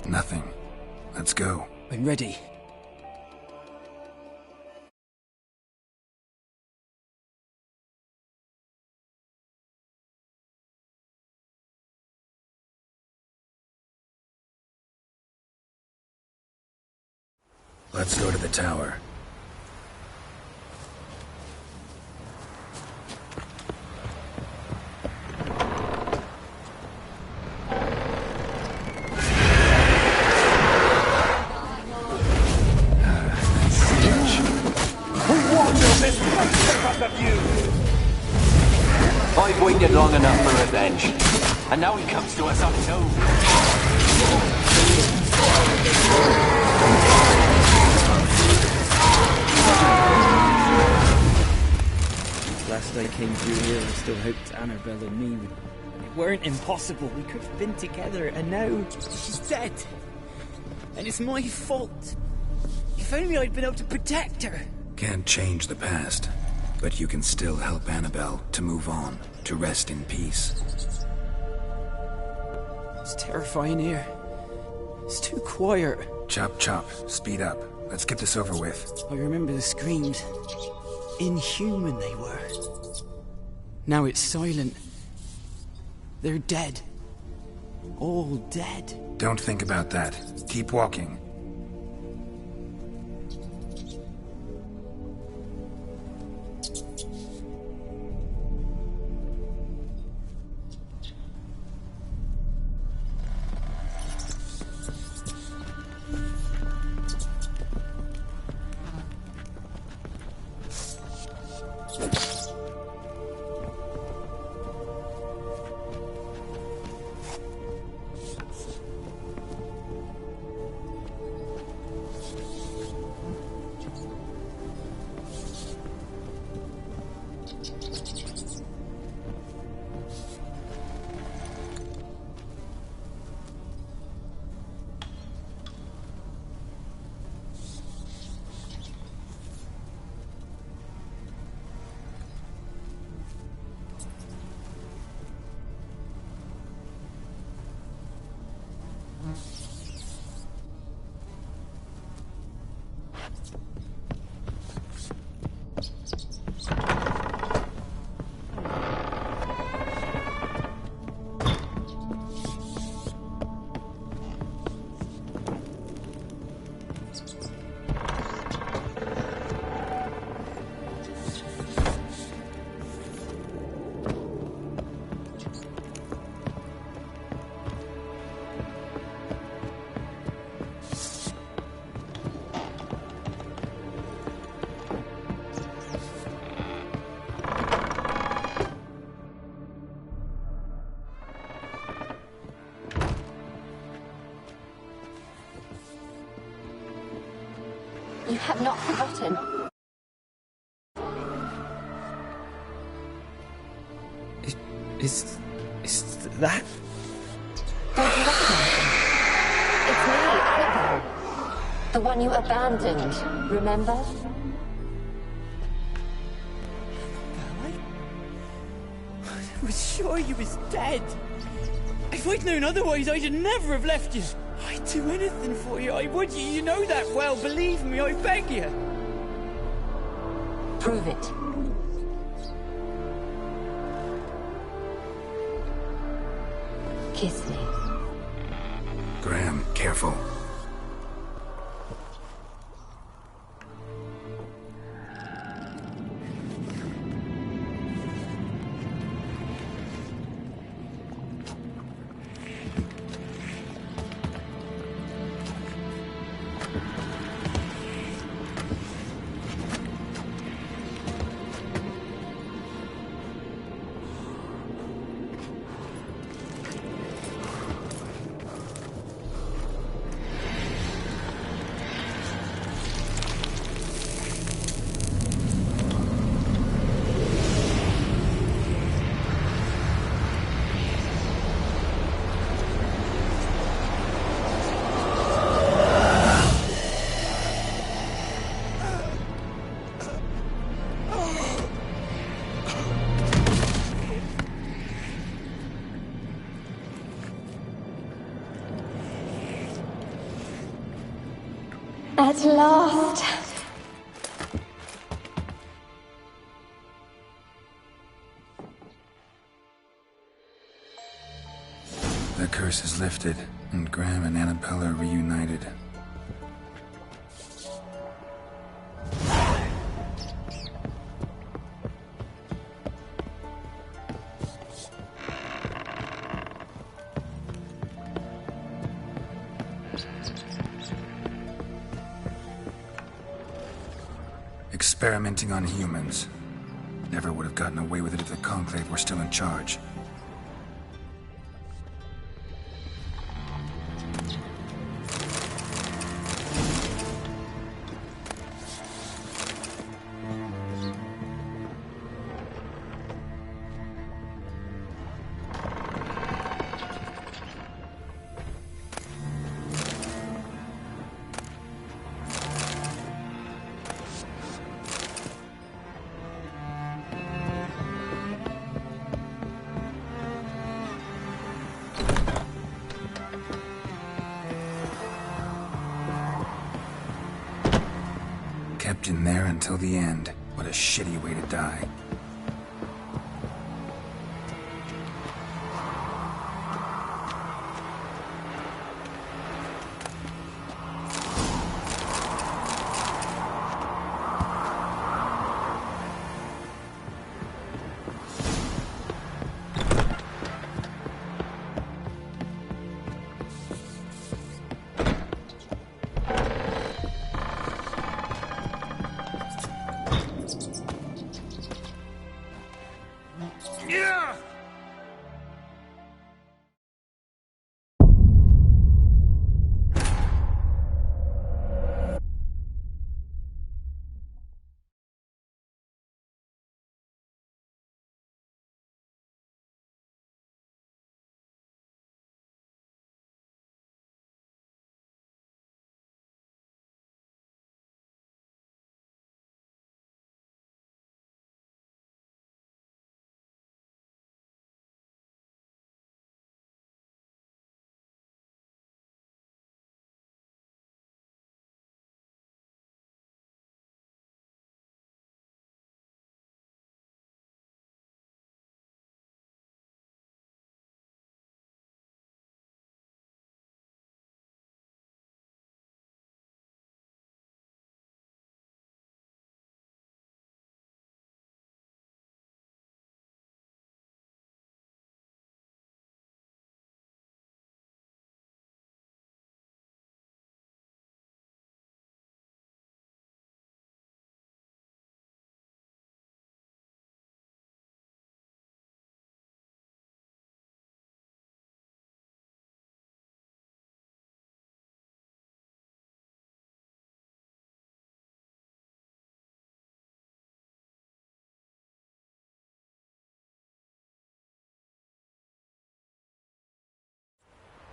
Nothing. Let's go. I'm ready. Let's go to the tower. I've waited long enough for revenge, and now he comes to us on his own. Last I came through here, I still hoped Annabelle and me would... It weren't impossible. We could have been together, and now she's dead. And it's my fault. If only I'd been able to protect her. Can't change the past, but you can still help Annabelle to move on, to rest in peace. It's terrifying here. It's too quiet. Chop, chop. Speed up. Let's get this over with. I remember the screams. Inhuman they were. Now it's silent. They're dead. All dead. Don't think about that. Keep walking. have not forgotten. Is that? Don't you recognize him? It's me, Annabelle. The one you abandoned, remember? I was sure you was dead. If I'd known otherwise, I'd never have left you. I'd do anything for you. I would. You know that well. Believe me, I beg you. Prove it. Kiss me. Graham, careful. At last. The curse is lifted, and Graham and Annabelle are reunited. Experimenting on humans. Never would have gotten away with it if the Conclave were still in charge. Kept in there until the end. What a shitty way to die.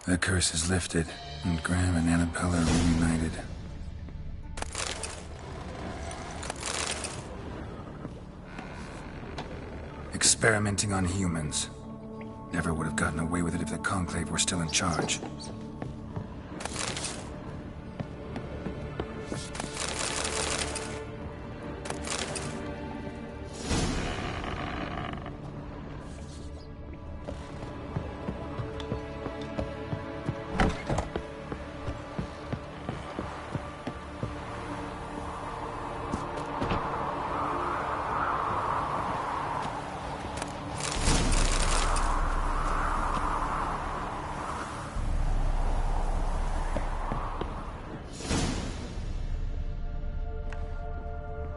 The curse is lifted, and Graham and Annabelle are reunited. Experimenting on humans. Never would have gotten away with it if the Conclave were still in charge.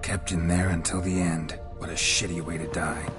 Kept in there until the end. What a shitty way to die.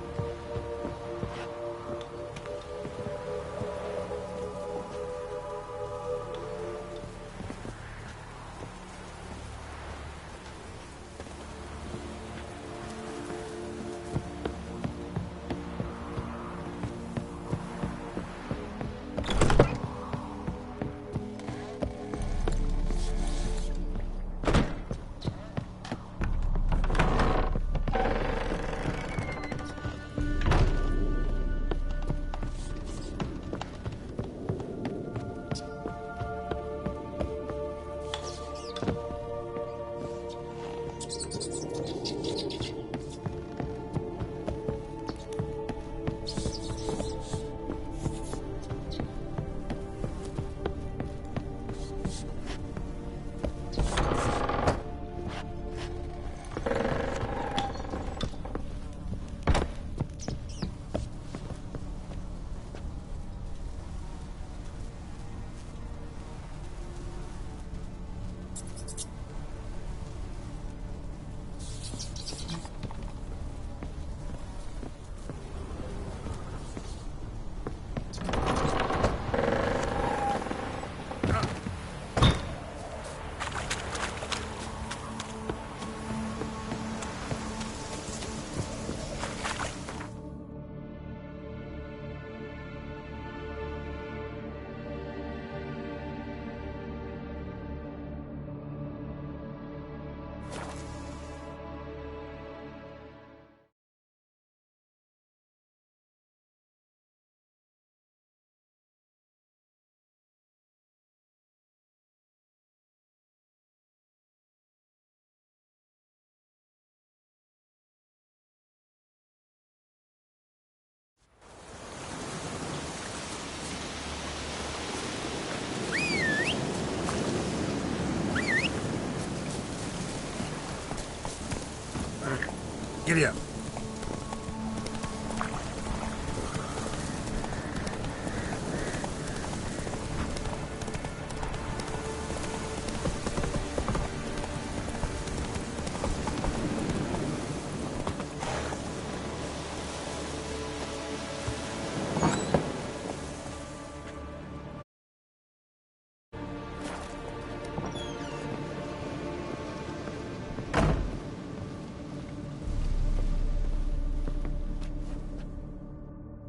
Giddy up.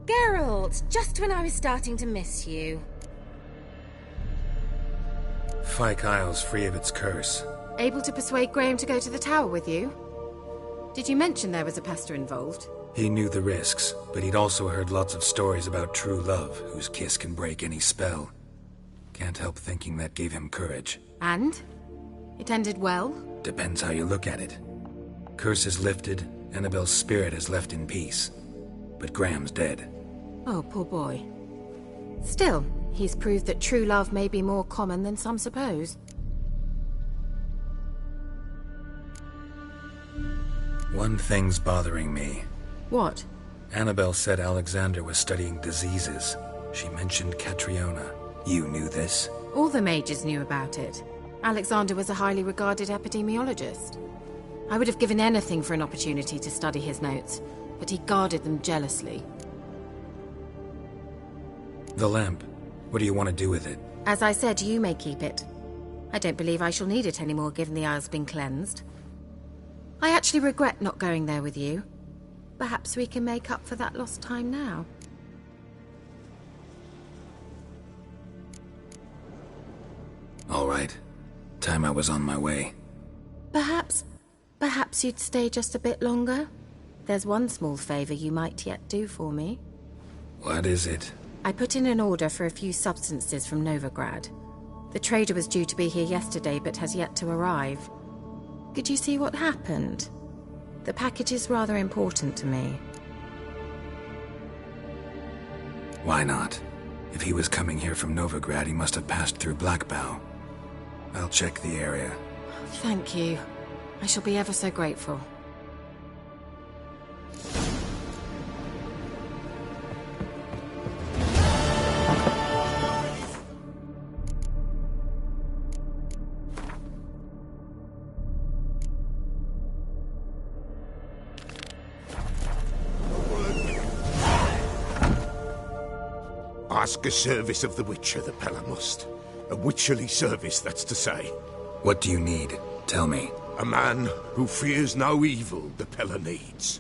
Geralt, just when I was starting to miss you. Fyke Isle's free of its curse. Able to persuade Graham to go to the tower with you? Did you mention there was a pester involved? He knew the risks, but he'd also heard lots of stories about true love, whose kiss can break any spell. Can't help thinking that gave him courage. And? It ended well? Depends how you look at it. Curse is lifted, Annabelle's spirit is left in peace. But Graham's dead. Oh, poor boy. Still, he's proved that true love may be more common than some suppose. One thing's bothering me. What? Annabelle said Alexander was studying diseases. She mentioned Catriona. You knew this? All the mages knew about it. Alexander was a highly regarded epidemiologist. I would have given anything for an opportunity to study his notes, but he guarded them jealously. The lamp. What do you want to do with it? As I said, you may keep it. I don't believe I shall need it anymore, given the Isle's been cleansed. I actually regret not going there with you. Perhaps we can make up for that lost time now. time I was on my way. Perhaps you'd stay just a bit longer? There's one small favor you might yet do for me. What is it? I put in an order for a few substances from Novigrad. The trader was due to be here yesterday, but has yet to arrive. Could you see what happened? The package is rather important to me. Why not? If he was coming here from Novigrad, he must have passed through Blackbough. I'll check the area. Thank you. I shall be ever so grateful. Ask a service of the Witcher, the Pella must. A witcherly service, that's to say. What do you need? Tell me. A man who fears no evil the Pella needs.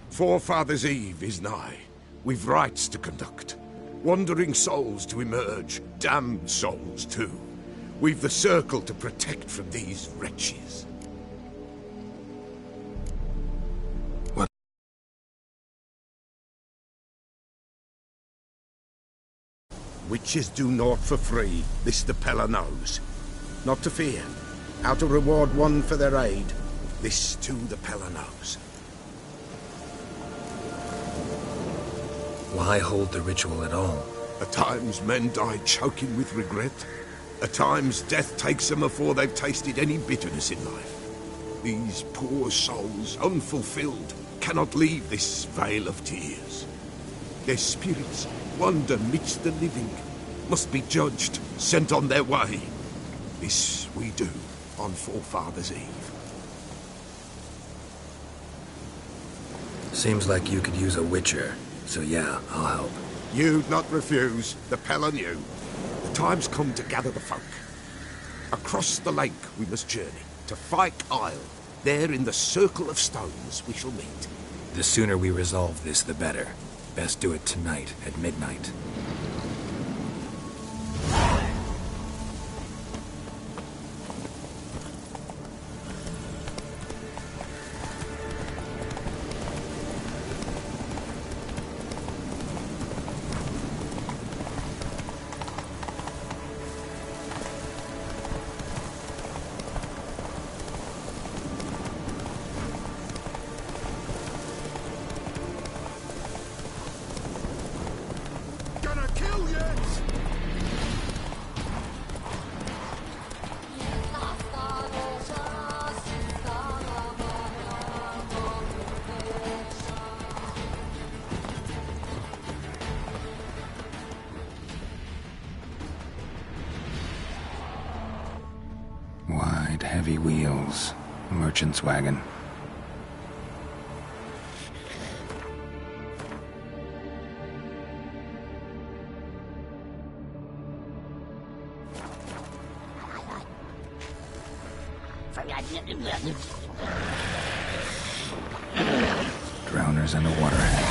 Forefathers' Eve is nigh. We've rites to conduct. Wandering souls to emerge. Damned souls, too. We've the circle to protect from these wretches. What? Witches do naught for free, this the Pella knows. Not to fear. How to reward one for their aid, this too the Pella knows. Why hold the ritual at all? At times men die choking with regret. At times death takes them before they've tasted any bitterness in life. These poor souls, unfulfilled, cannot leave this vale of tears. Their spirits wander midst the living, must be judged, sent on their way. This we do on Forefathers' Eve. Seems like you could use a witcher, so yeah, I'll help. You'd not refuse, the Pella knew. The time's come to gather the folk. Across the lake we must journey, to Fyke Isle. There in the circle of stones we shall meet. The sooner we resolve this, the better. Best do it tonight, at midnight. Wide, heavy wheels. A merchant's wagon. Drowners and a waterhead.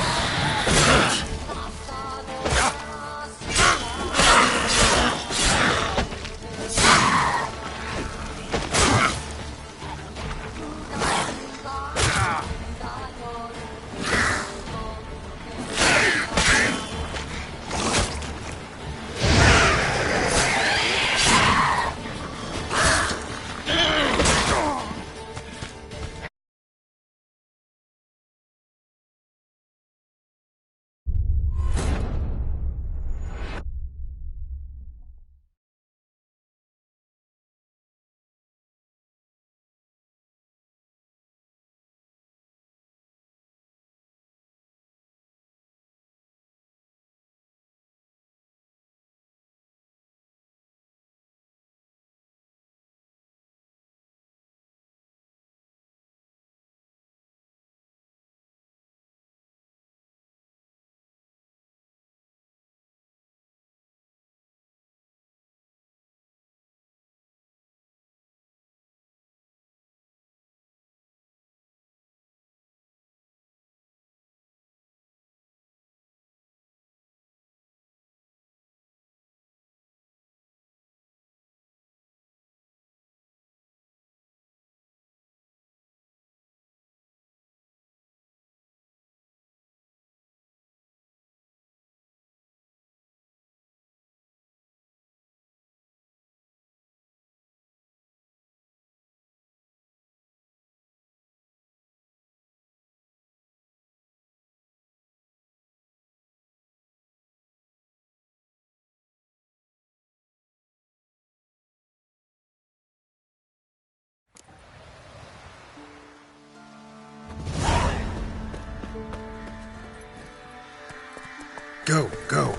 Go, go.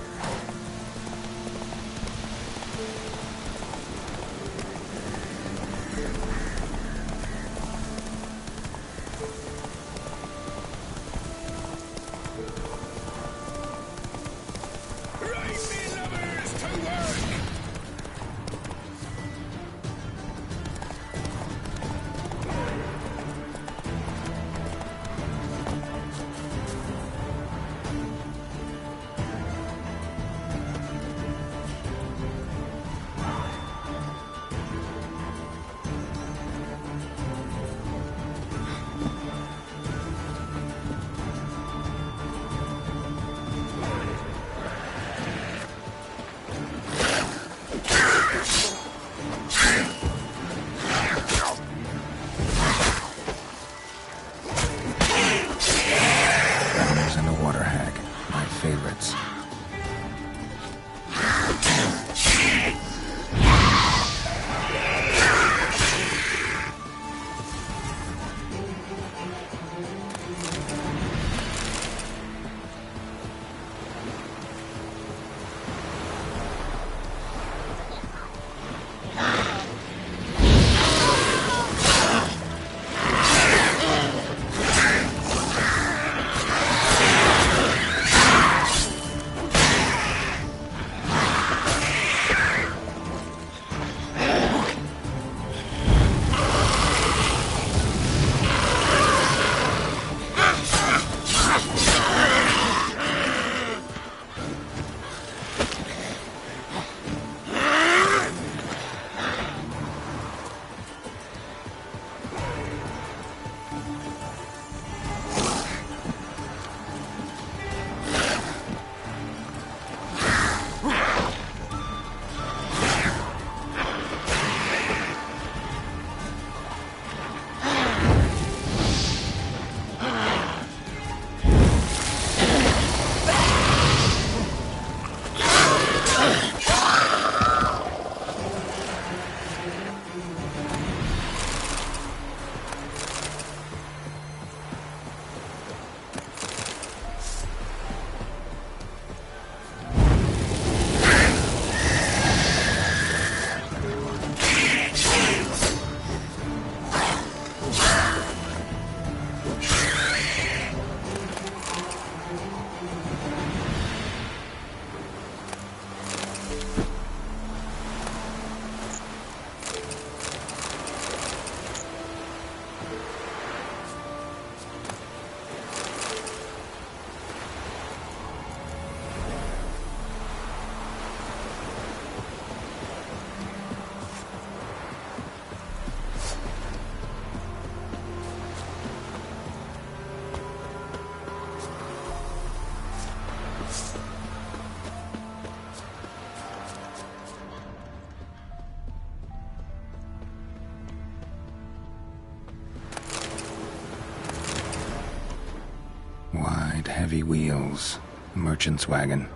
Wide, heavy wheels. A merchant's wagon.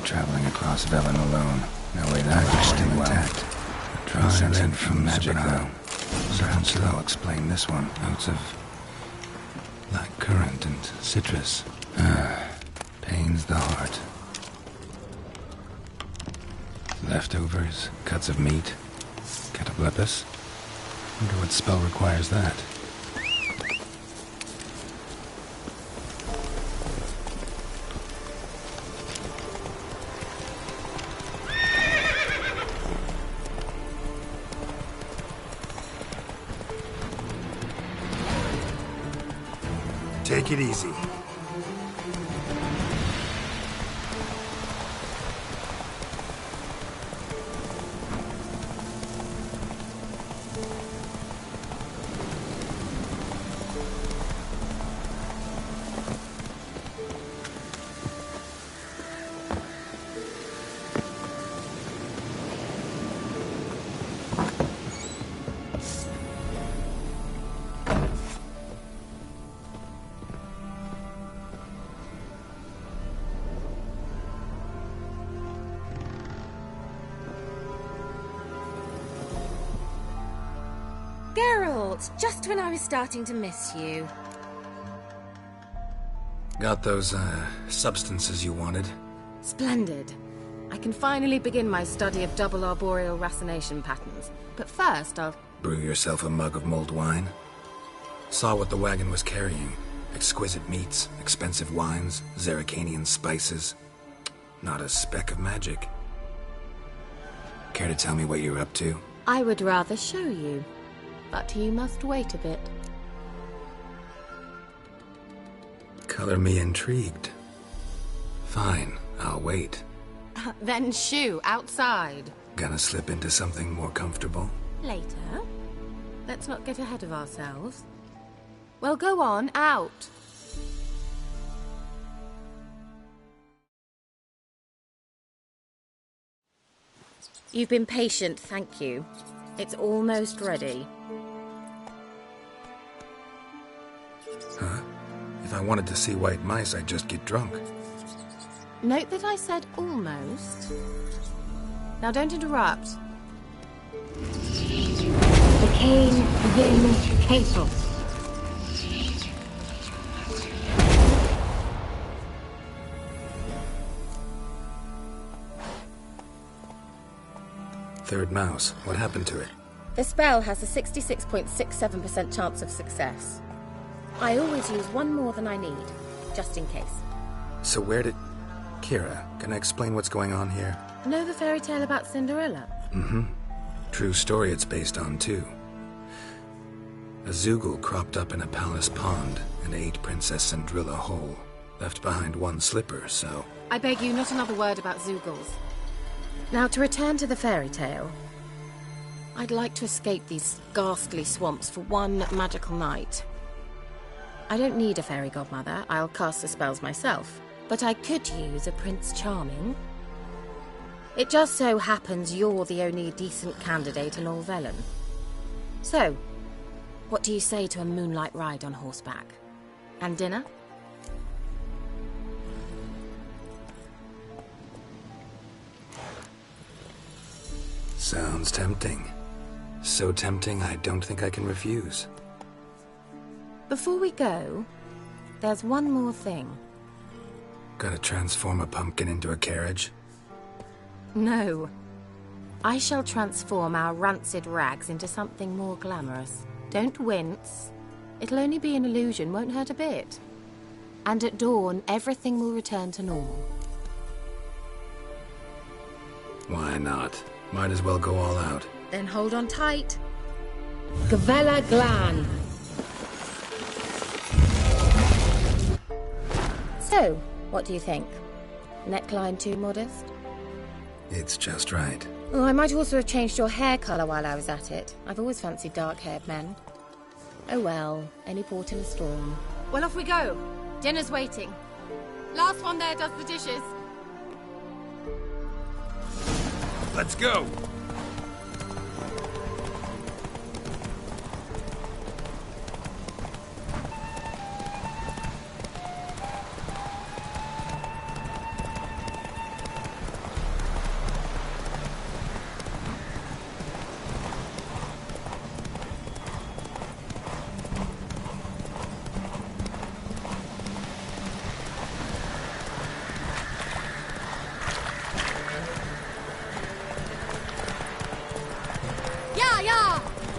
Traveling across Velen alone. No way that was still intact. Drawing in from magic, though. Perhaps they'll explain this one. Notes of black currant and citrus. Pains the heart. Leftovers, cuts of meat, cataplepis. Wonder what spell requires that. Take it easy. Geralt, just when I was starting to miss you. Got those, substances you wanted? Splendid. I can finally begin my study of double arboreal racination patterns. But first, I'll... Brew yourself a mug of mulled wine? Saw what the wagon was carrying. Exquisite meats, expensive wines, Zerrikanian spices. Not a speck of magic. Care to tell me what you're up to? I would rather show you. But you must wait a bit. Color me intrigued. Fine, I'll wait. Then shoo, outside. Gonna slip into something more comfortable? Later. Let's not get ahead of ourselves. Well, go on, out. You've been patient, thank you. It's almost ready. Huh? If I wanted to see white mice, I'd just get drunk. Note that I said almost. Now don't interrupt. The Cane Vin Castle. Third mouse. What happened to it? The spell has a 66.67% chance of success. I always use one more than I need, just in case. So where did... Kira, can I explain what's going on here? Know the fairy tale about Cinderella? Mm-hmm. True story it's based on, too. A Zoogle cropped up in a palace pond and ate Princess Cinderella whole. Left behind one slipper, so... I beg you, not another word about Zoogles. Now, to return to the fairy tale. I'd like to escape these ghastly swamps for one magical night. I don't need a fairy godmother, I'll cast the spells myself. But I could use a Prince Charming. It just so happens you're the only decent candidate in all Velen. So, what do you say to a moonlight ride on horseback? And dinner? Sounds tempting. So tempting, I don't think I can refuse. Before we go, there's one more thing. Gotta transform a pumpkin into a carriage? No. I shall transform our rancid rags into something more glamorous. Don't wince. It'll only be an illusion, won't hurt a bit. And at dawn, everything will return to normal. Why not? Might as well go all out. Then hold on tight. Gavella Glan. So, what do you think? Neckline too modest? It's just right. Oh, I might also have changed your hair colour while I was at it. I've always fancied dark-haired men. Oh well, any port in a storm. Well, off we go. Dinner's waiting. Last one there does the dishes. Let's go!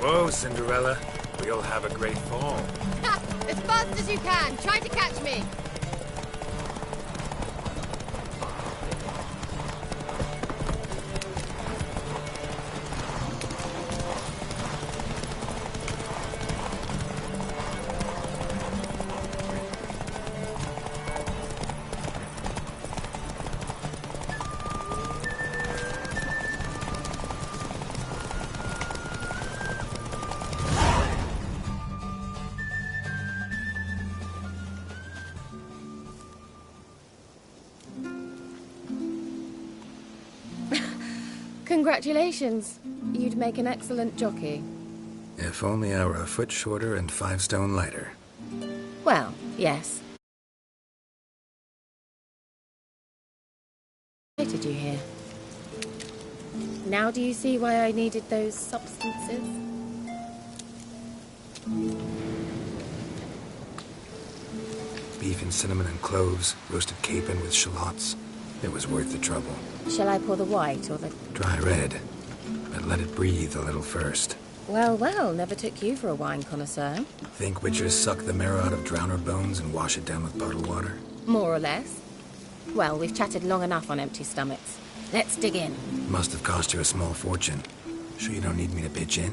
Whoa, Cinderella. We'll have a great fall. As fast as you can. Try to catch me. Congratulations. You'd make an excellent jockey. If only I were a foot shorter and 5 stone lighter. Well, yes. Why did you here? Now do you see why I needed those substances? Beef and cinnamon and cloves, roasted capon with shallots. It was worth the trouble. Shall I pour the white or the... Dry red, but let it breathe a little first. Well, well, never took you for a wine connoisseur. Think witchers suck the marrow out of drowner bones and wash it down with bottled water? More or less. Well, we've chatted long enough on empty stomachs. Let's dig in. Must have cost you a small fortune. Sure you don't need me to pitch in?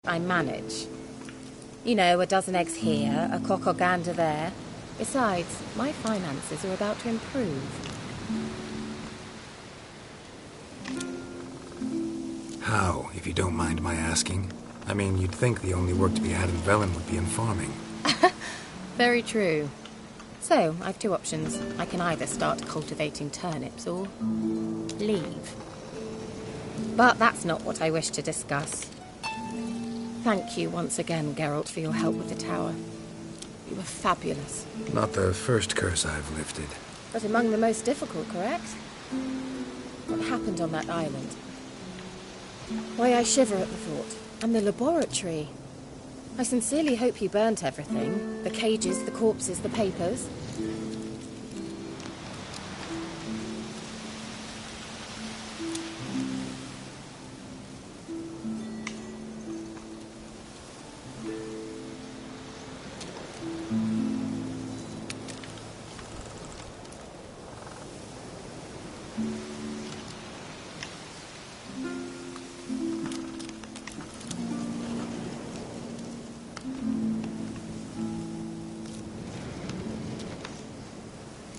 I manage. You know, a dozen eggs here, a cock or gander there. Besides, my finances are about to improve. How, if you don't mind my asking? I mean, you'd think the only work to be had in Velen would be in farming. Very true. So, I've two options. I can either start cultivating turnips or leave. But that's not what I wish to discuss. Thank you once again, Geralt, for your help with the tower. You were fabulous. Not the first curse I've lifted. But among the most difficult, correct? What happened on that island? Why, I shiver at the thought. And the laboratory. I sincerely hope you burnt everything. The cages, the corpses, the papers.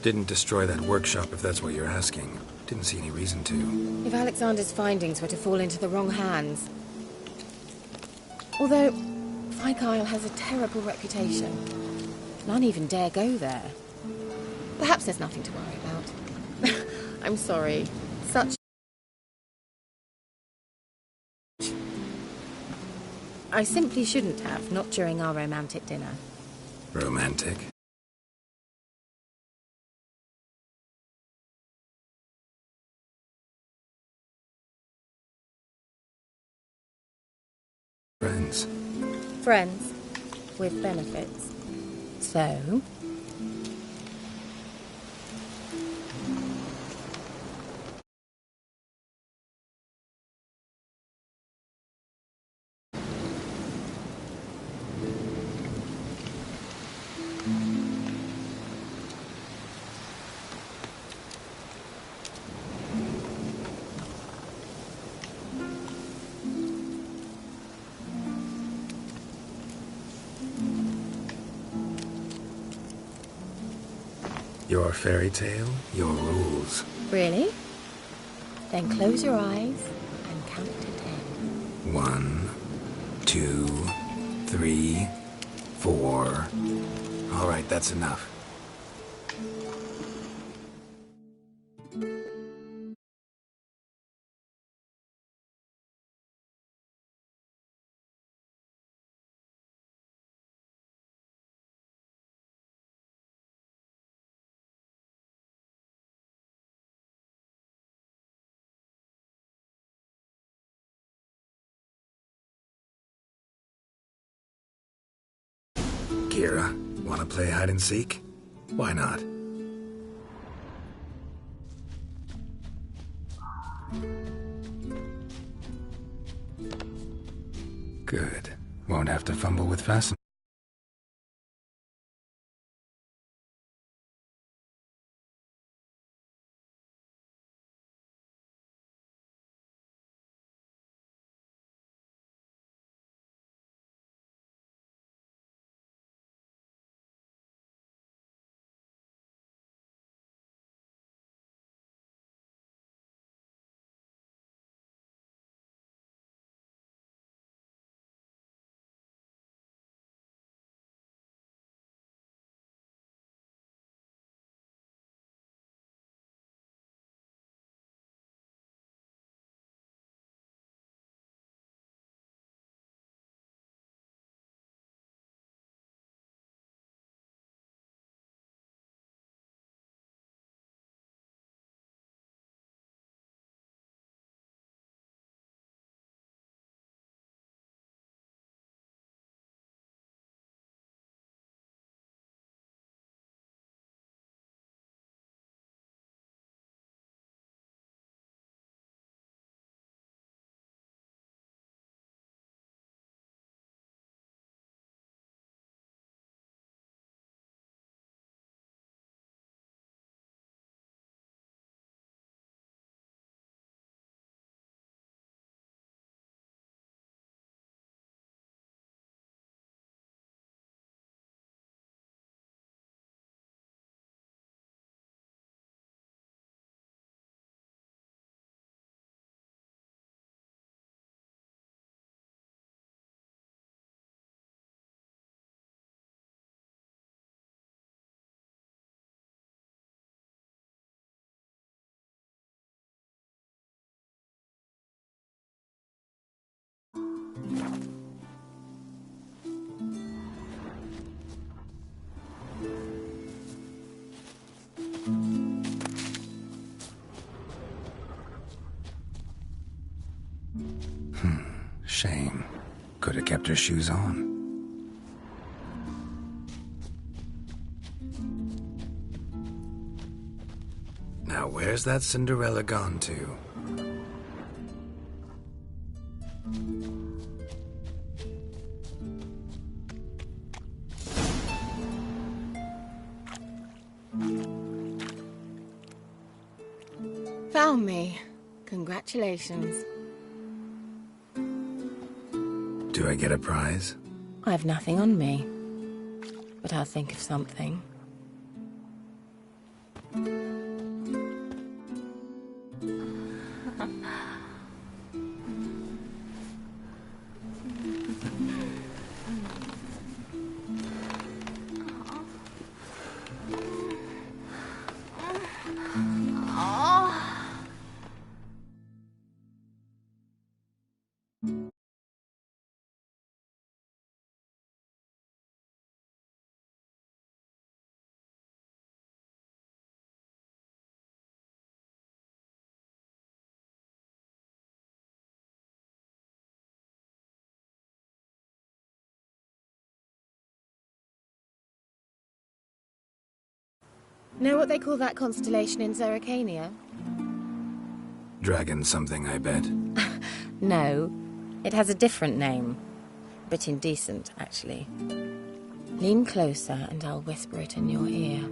Didn't destroy that workshop, if that's what you're asking. Didn't see any reason to. If Alexander's findings were to fall into the wrong hands. Although, Fyke Isle has a terrible reputation. None even dare go there. Perhaps there's nothing to worry about. I'm sorry. Such... I simply shouldn't have, not during our romantic dinner. Romantic? Friends. Friends. With benefits. So... Your fairy tale, your rules. Really? Then close your eyes and count to 10. 1, 2, 3, 4. All right, that's enough. Kira, wanna play hide and seek? Why not? Good. Won't have to fumble with fasten. Shame. Could have kept her shoes on. Now where's that Cinderella gone to? Found me. Congratulations. Do I get a prize? I have nothing on me, but I'll think of something. Know what they call that constellation in Zerrikania? Dragon something, I bet. No, it has a different name. A bit indecent, actually. Lean closer and I'll whisper it in your ear.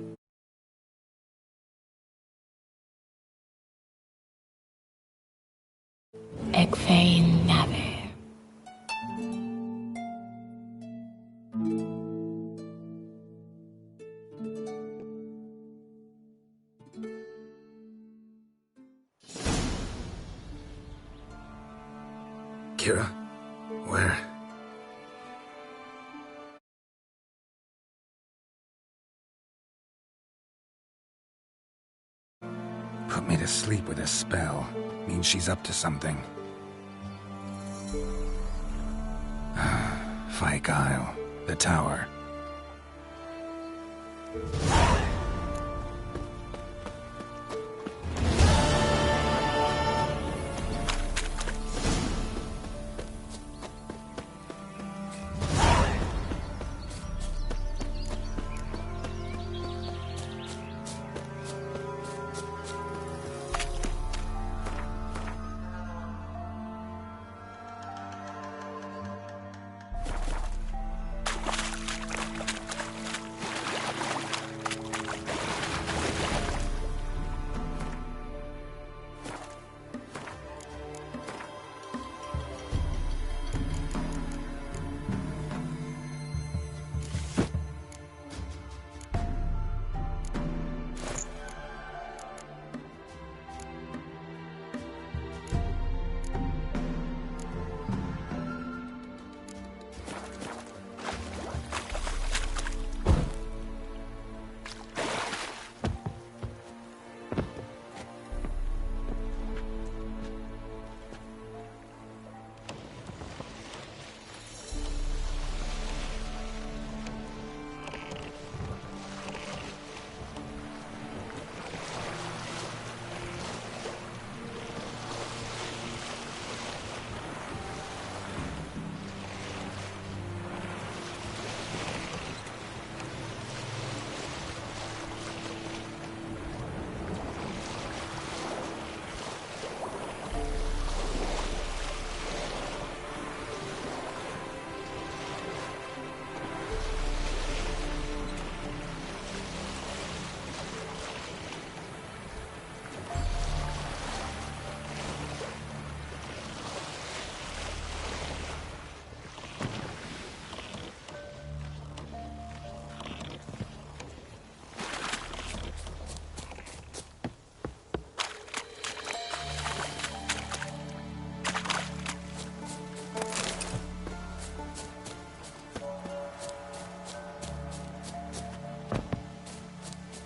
Egfain Nave. Kira? Where? Put me to sleep with a spell. Means she's up to something. Fyke Isle. The tower.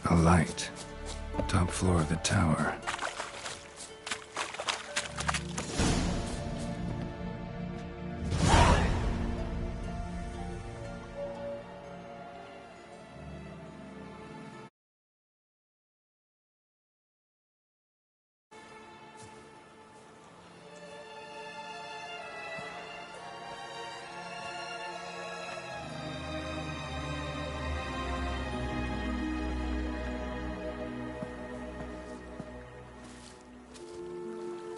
A light. Top floor of the tower.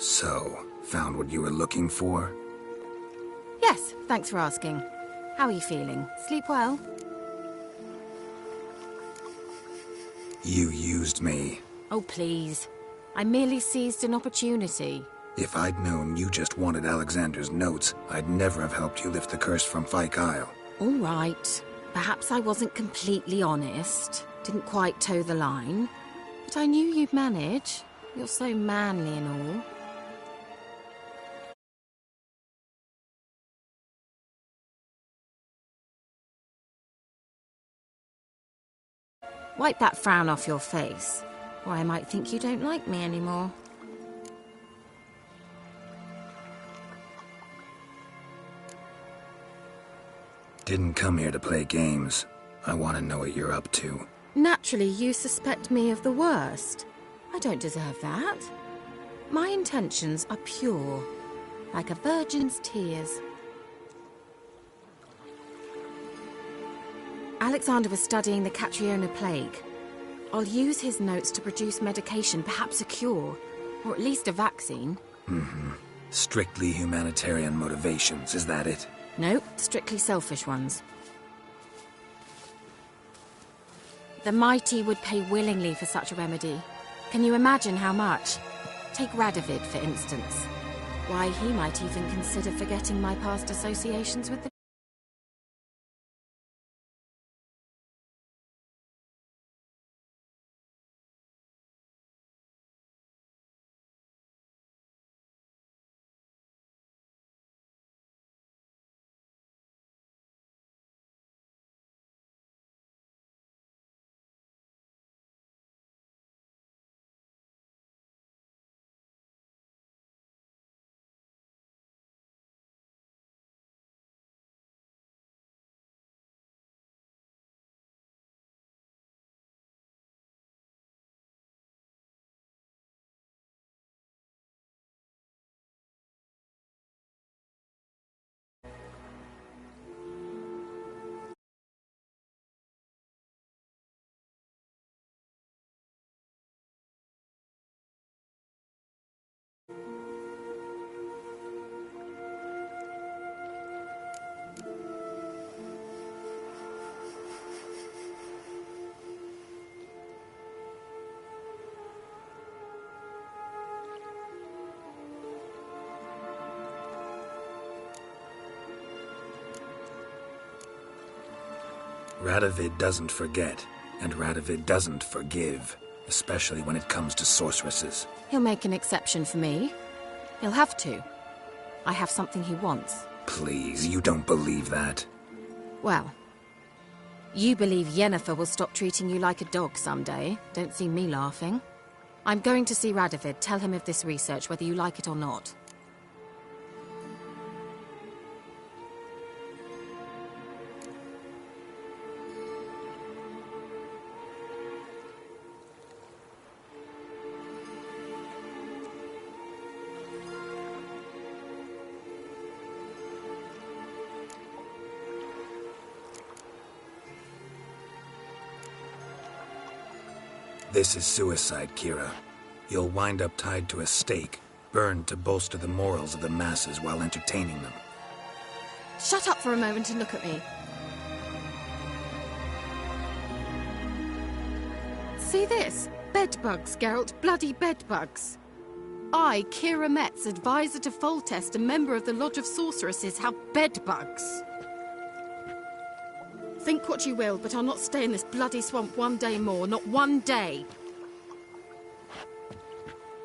So, found what you were looking for? Yes, thanks for asking. How are you feeling? Sleep well? You used me. Oh, please. I merely seized an opportunity. If I'd known you just wanted Alexander's notes, I'd never have helped you lift the curse from Fyke Isle. All right. Perhaps I wasn't completely honest. Didn't quite toe the line. But I knew you'd manage. You're so manly and all. Wipe that frown off your face, or I might think you don't like me anymore. Didn't come here to play games. I want to know what you're up to. Naturally, you suspect me of the worst. I don't deserve that. My intentions are pure, like a virgin's tears. Alexander was studying the Catriona plague. I'll use his notes to produce medication, perhaps a cure, or at least a vaccine. Strictly humanitarian motivations, is that it? No, strictly selfish ones. The mighty would pay willingly for such a remedy. Can you imagine how much? Take Radovid, for instance. Why, he might even consider forgetting my past associations with the... Radovid doesn't forget, and Radovid doesn't forgive, especially when it comes to sorceresses. He'll make an exception for me. He'll have to. I have something he wants. Please, you don't believe that. Well, you believe Yennefer will stop treating you like a dog someday. Don't see me laughing. I'm going to see Radovid, tell him of this research, whether you like it or not. This is suicide, Kira. You'll wind up tied to a stake, burned to bolster the morals of the masses while entertaining them. Shut up for a moment and look at me. See this? Bedbugs, Geralt. Bloody bedbugs. I, Kira Metz, advisor to Foltest, a member of the Lodge of Sorceresses, have bedbugs. Think what you will, but I'll not stay in this bloody swamp one day more. Not one day.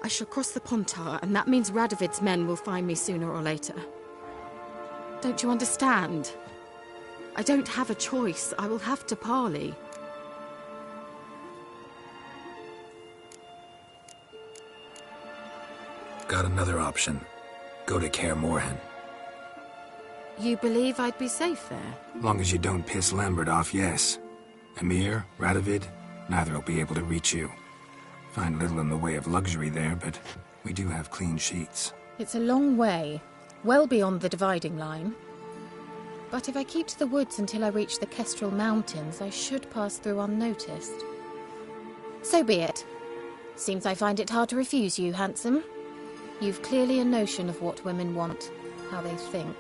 I shall cross the Pontar, and that means Radovid's men will find me sooner or later. Don't you understand? I don't have a choice. I will have to parley. Got another option. Go to Kaer Morhen. You believe I'd be safe there? Long as you don't piss Lambert off, yes. Emhyr, Radovid, neither will be able to reach you. Find little in the way of luxury there, but we do have clean sheets. It's a long way, well beyond the dividing line. But if I keep to the woods until I reach the Kestrel Mountains, I should pass through unnoticed. So be it. Seems I find it hard to refuse you, handsome. You've clearly a notion of what women want, how they think.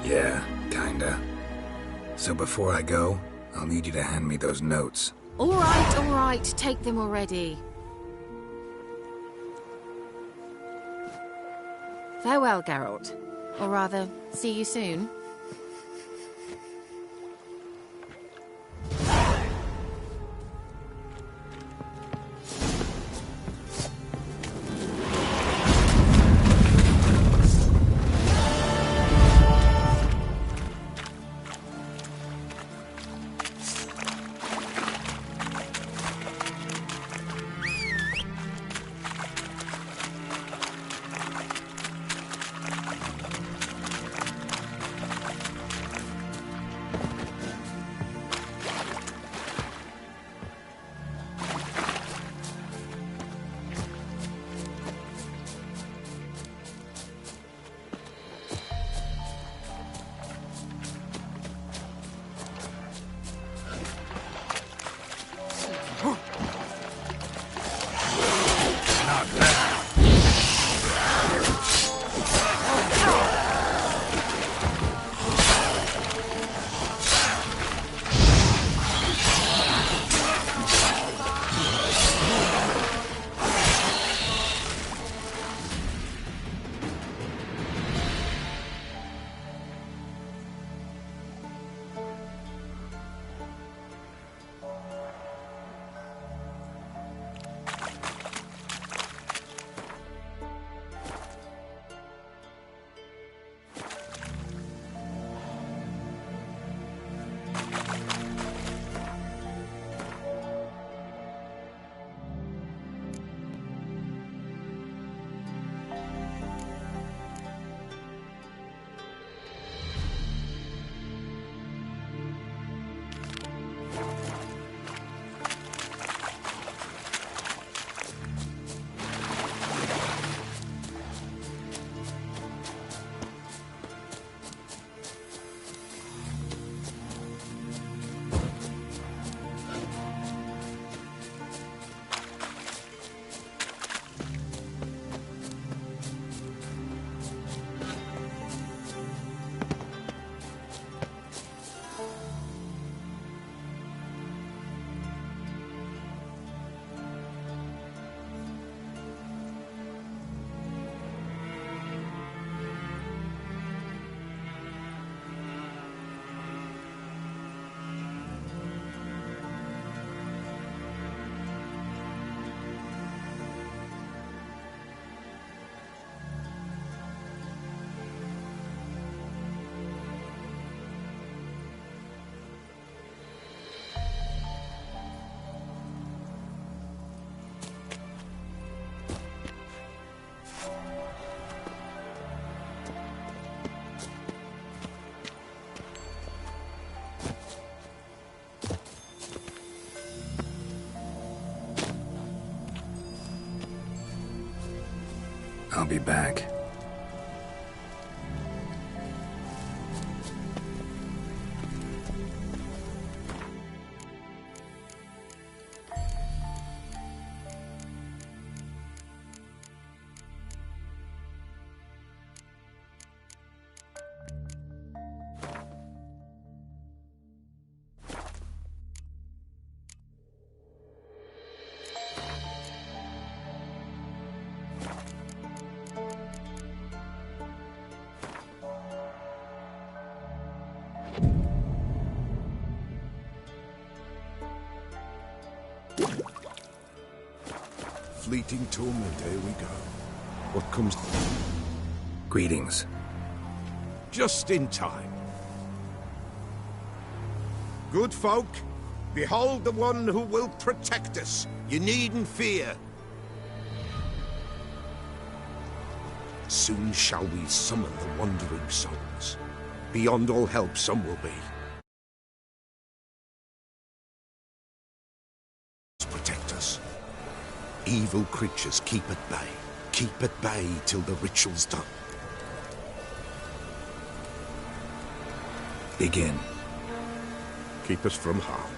Yeah, kinda. So before I go, I'll need you to hand me those notes. All right, take them already. Farewell, Geralt. Or rather, see you soon. I'll be back. Fleeting torment, here we go. What comes... Greetings. Just in time. Good folk, behold the one who will protect us. You needn't fear. Soon shall we summon the wandering souls. Beyond all help some will be. evil creatures keep at bay. Keep at bay till the ritual's done. Begin. Keep us from harm,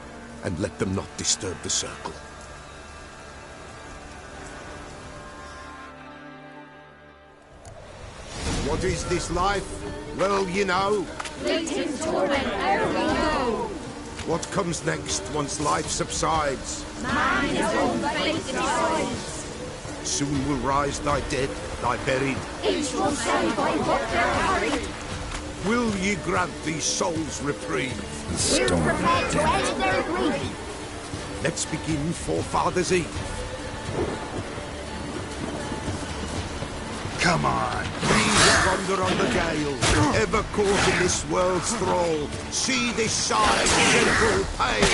and let them not disturb the circle. What is this life? Well, you know. Fleeting torment ere we go. What comes next once life subsides? Man his own fate decides. Soon will rise thy dead, thy buried. Each will say by what they're hurried. Will ye grant these souls reprieve? We're prepared to end their grief. Let's begin Forefathers' Eve. Come on. We who wander on the gale, ever caught in this world's thrall, see this side gentle pale.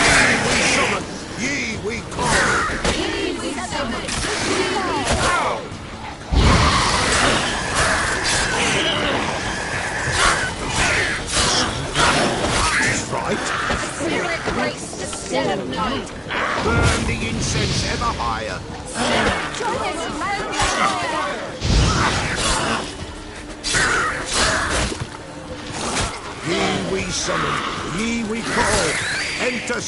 Ye we summon, ye we call. Ye we summon, ye we call. Right. Spirit grace the still of night. Burn the incense ever higher. Join us, man. Ye we summon, ye we call. Enter.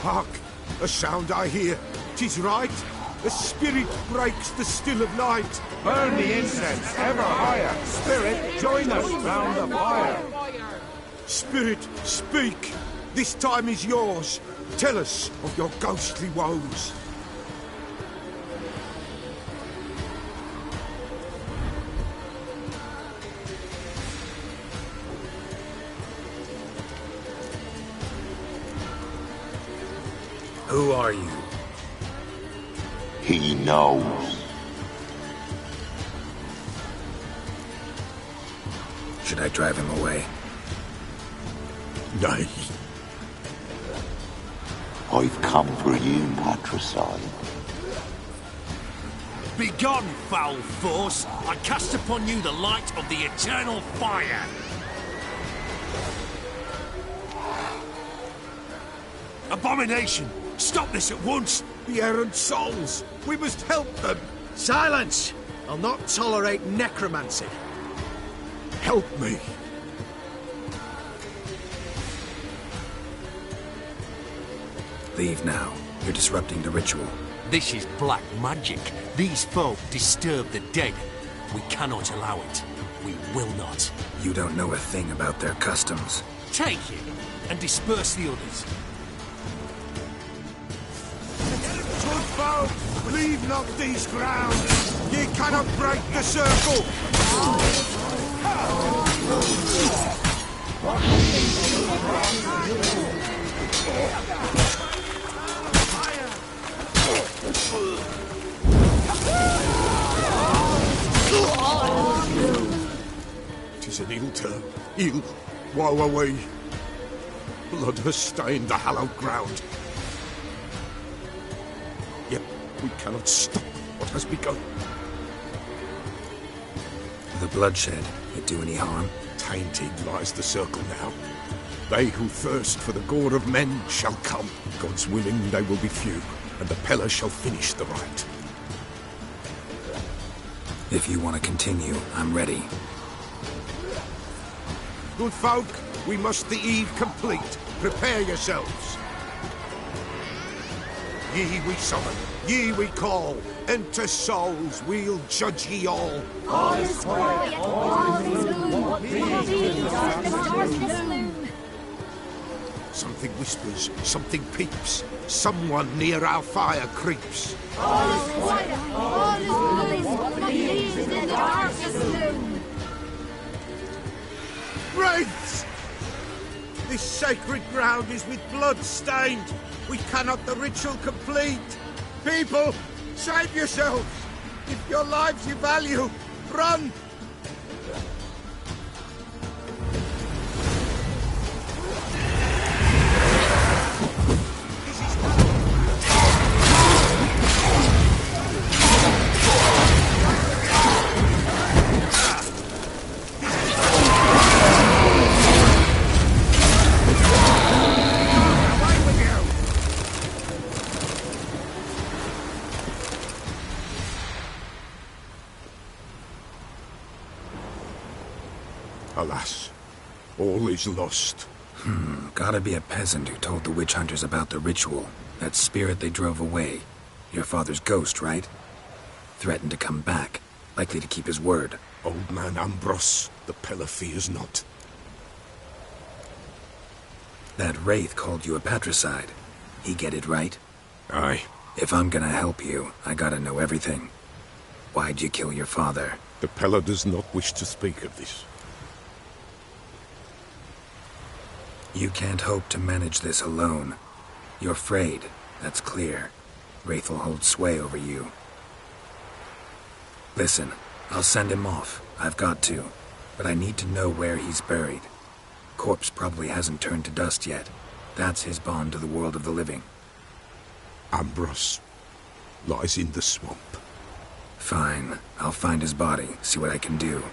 Hark! A sound I hear. 'Tis right. A spirit breaks the still of night. Burn the incense ever higher. Spirit, join us round the fire. Spirit, speak. This time is yours. Tell us of your ghostly woes. Who are you? He knows. Should I drive him away? Nay. I've come for you, patricide. Begone, foul force! I cast upon you the light of the eternal fire! Abomination! Stop this at once! The errant souls! We must help them! Silence! I'll not tolerate necromancy. Help me! Leave now. You're disrupting the ritual. This is black magic. These folk disturb the dead. We cannot allow it. We will not. You don't know a thing about their customs. Take it and disperse the others. Good folk, leave not these grounds. Ye cannot break the circle. Tis an ill turn. Ill. Woe away. Blood has stained the hallowed ground. Yet we cannot stop what has begun. The bloodshed, it do any harm? Tainted lies the circle now. They who thirst for the gore of men shall come. God's willing, they will be few, and the Peller shall finish the rite. If you want to continue, I'm ready. Good folk, we must the eve complete. Prepare yourselves. Ye we summon, ye we call. Enter souls, we'll judge ye all. All is quiet, all is gloom. We will be in darkness loom. Something whispers, something peeps. Someone near our fire creeps. All is quiet, all is gloom. We leave in the darkness loom. Wraiths! This sacred ground is with blood stained. We cannot the ritual complete. People, save yourselves. If your lives you value, run! Alas, all is lost. Gotta be a peasant who told the witch hunters about the ritual. That spirit they drove away. Your father's ghost, right? Threatened to come back. Likely to keep his word. Old man Ambros, the Pella fears not. That wraith called you a patricide. He get it right? Aye. If I'm gonna help you, I gotta know everything. Why'd you kill your father? The Pella does not wish to speak of this. You can't hope to manage this alone. You're afraid, that's clear. Wraith will hold sway over you. Listen, I'll send him off. I've got to. But I need to know where he's buried. Corpse probably hasn't turned to dust yet. That's his bond to the world of the living. Ambros lies in the swamp. Fine. I'll find his body, see what I can do.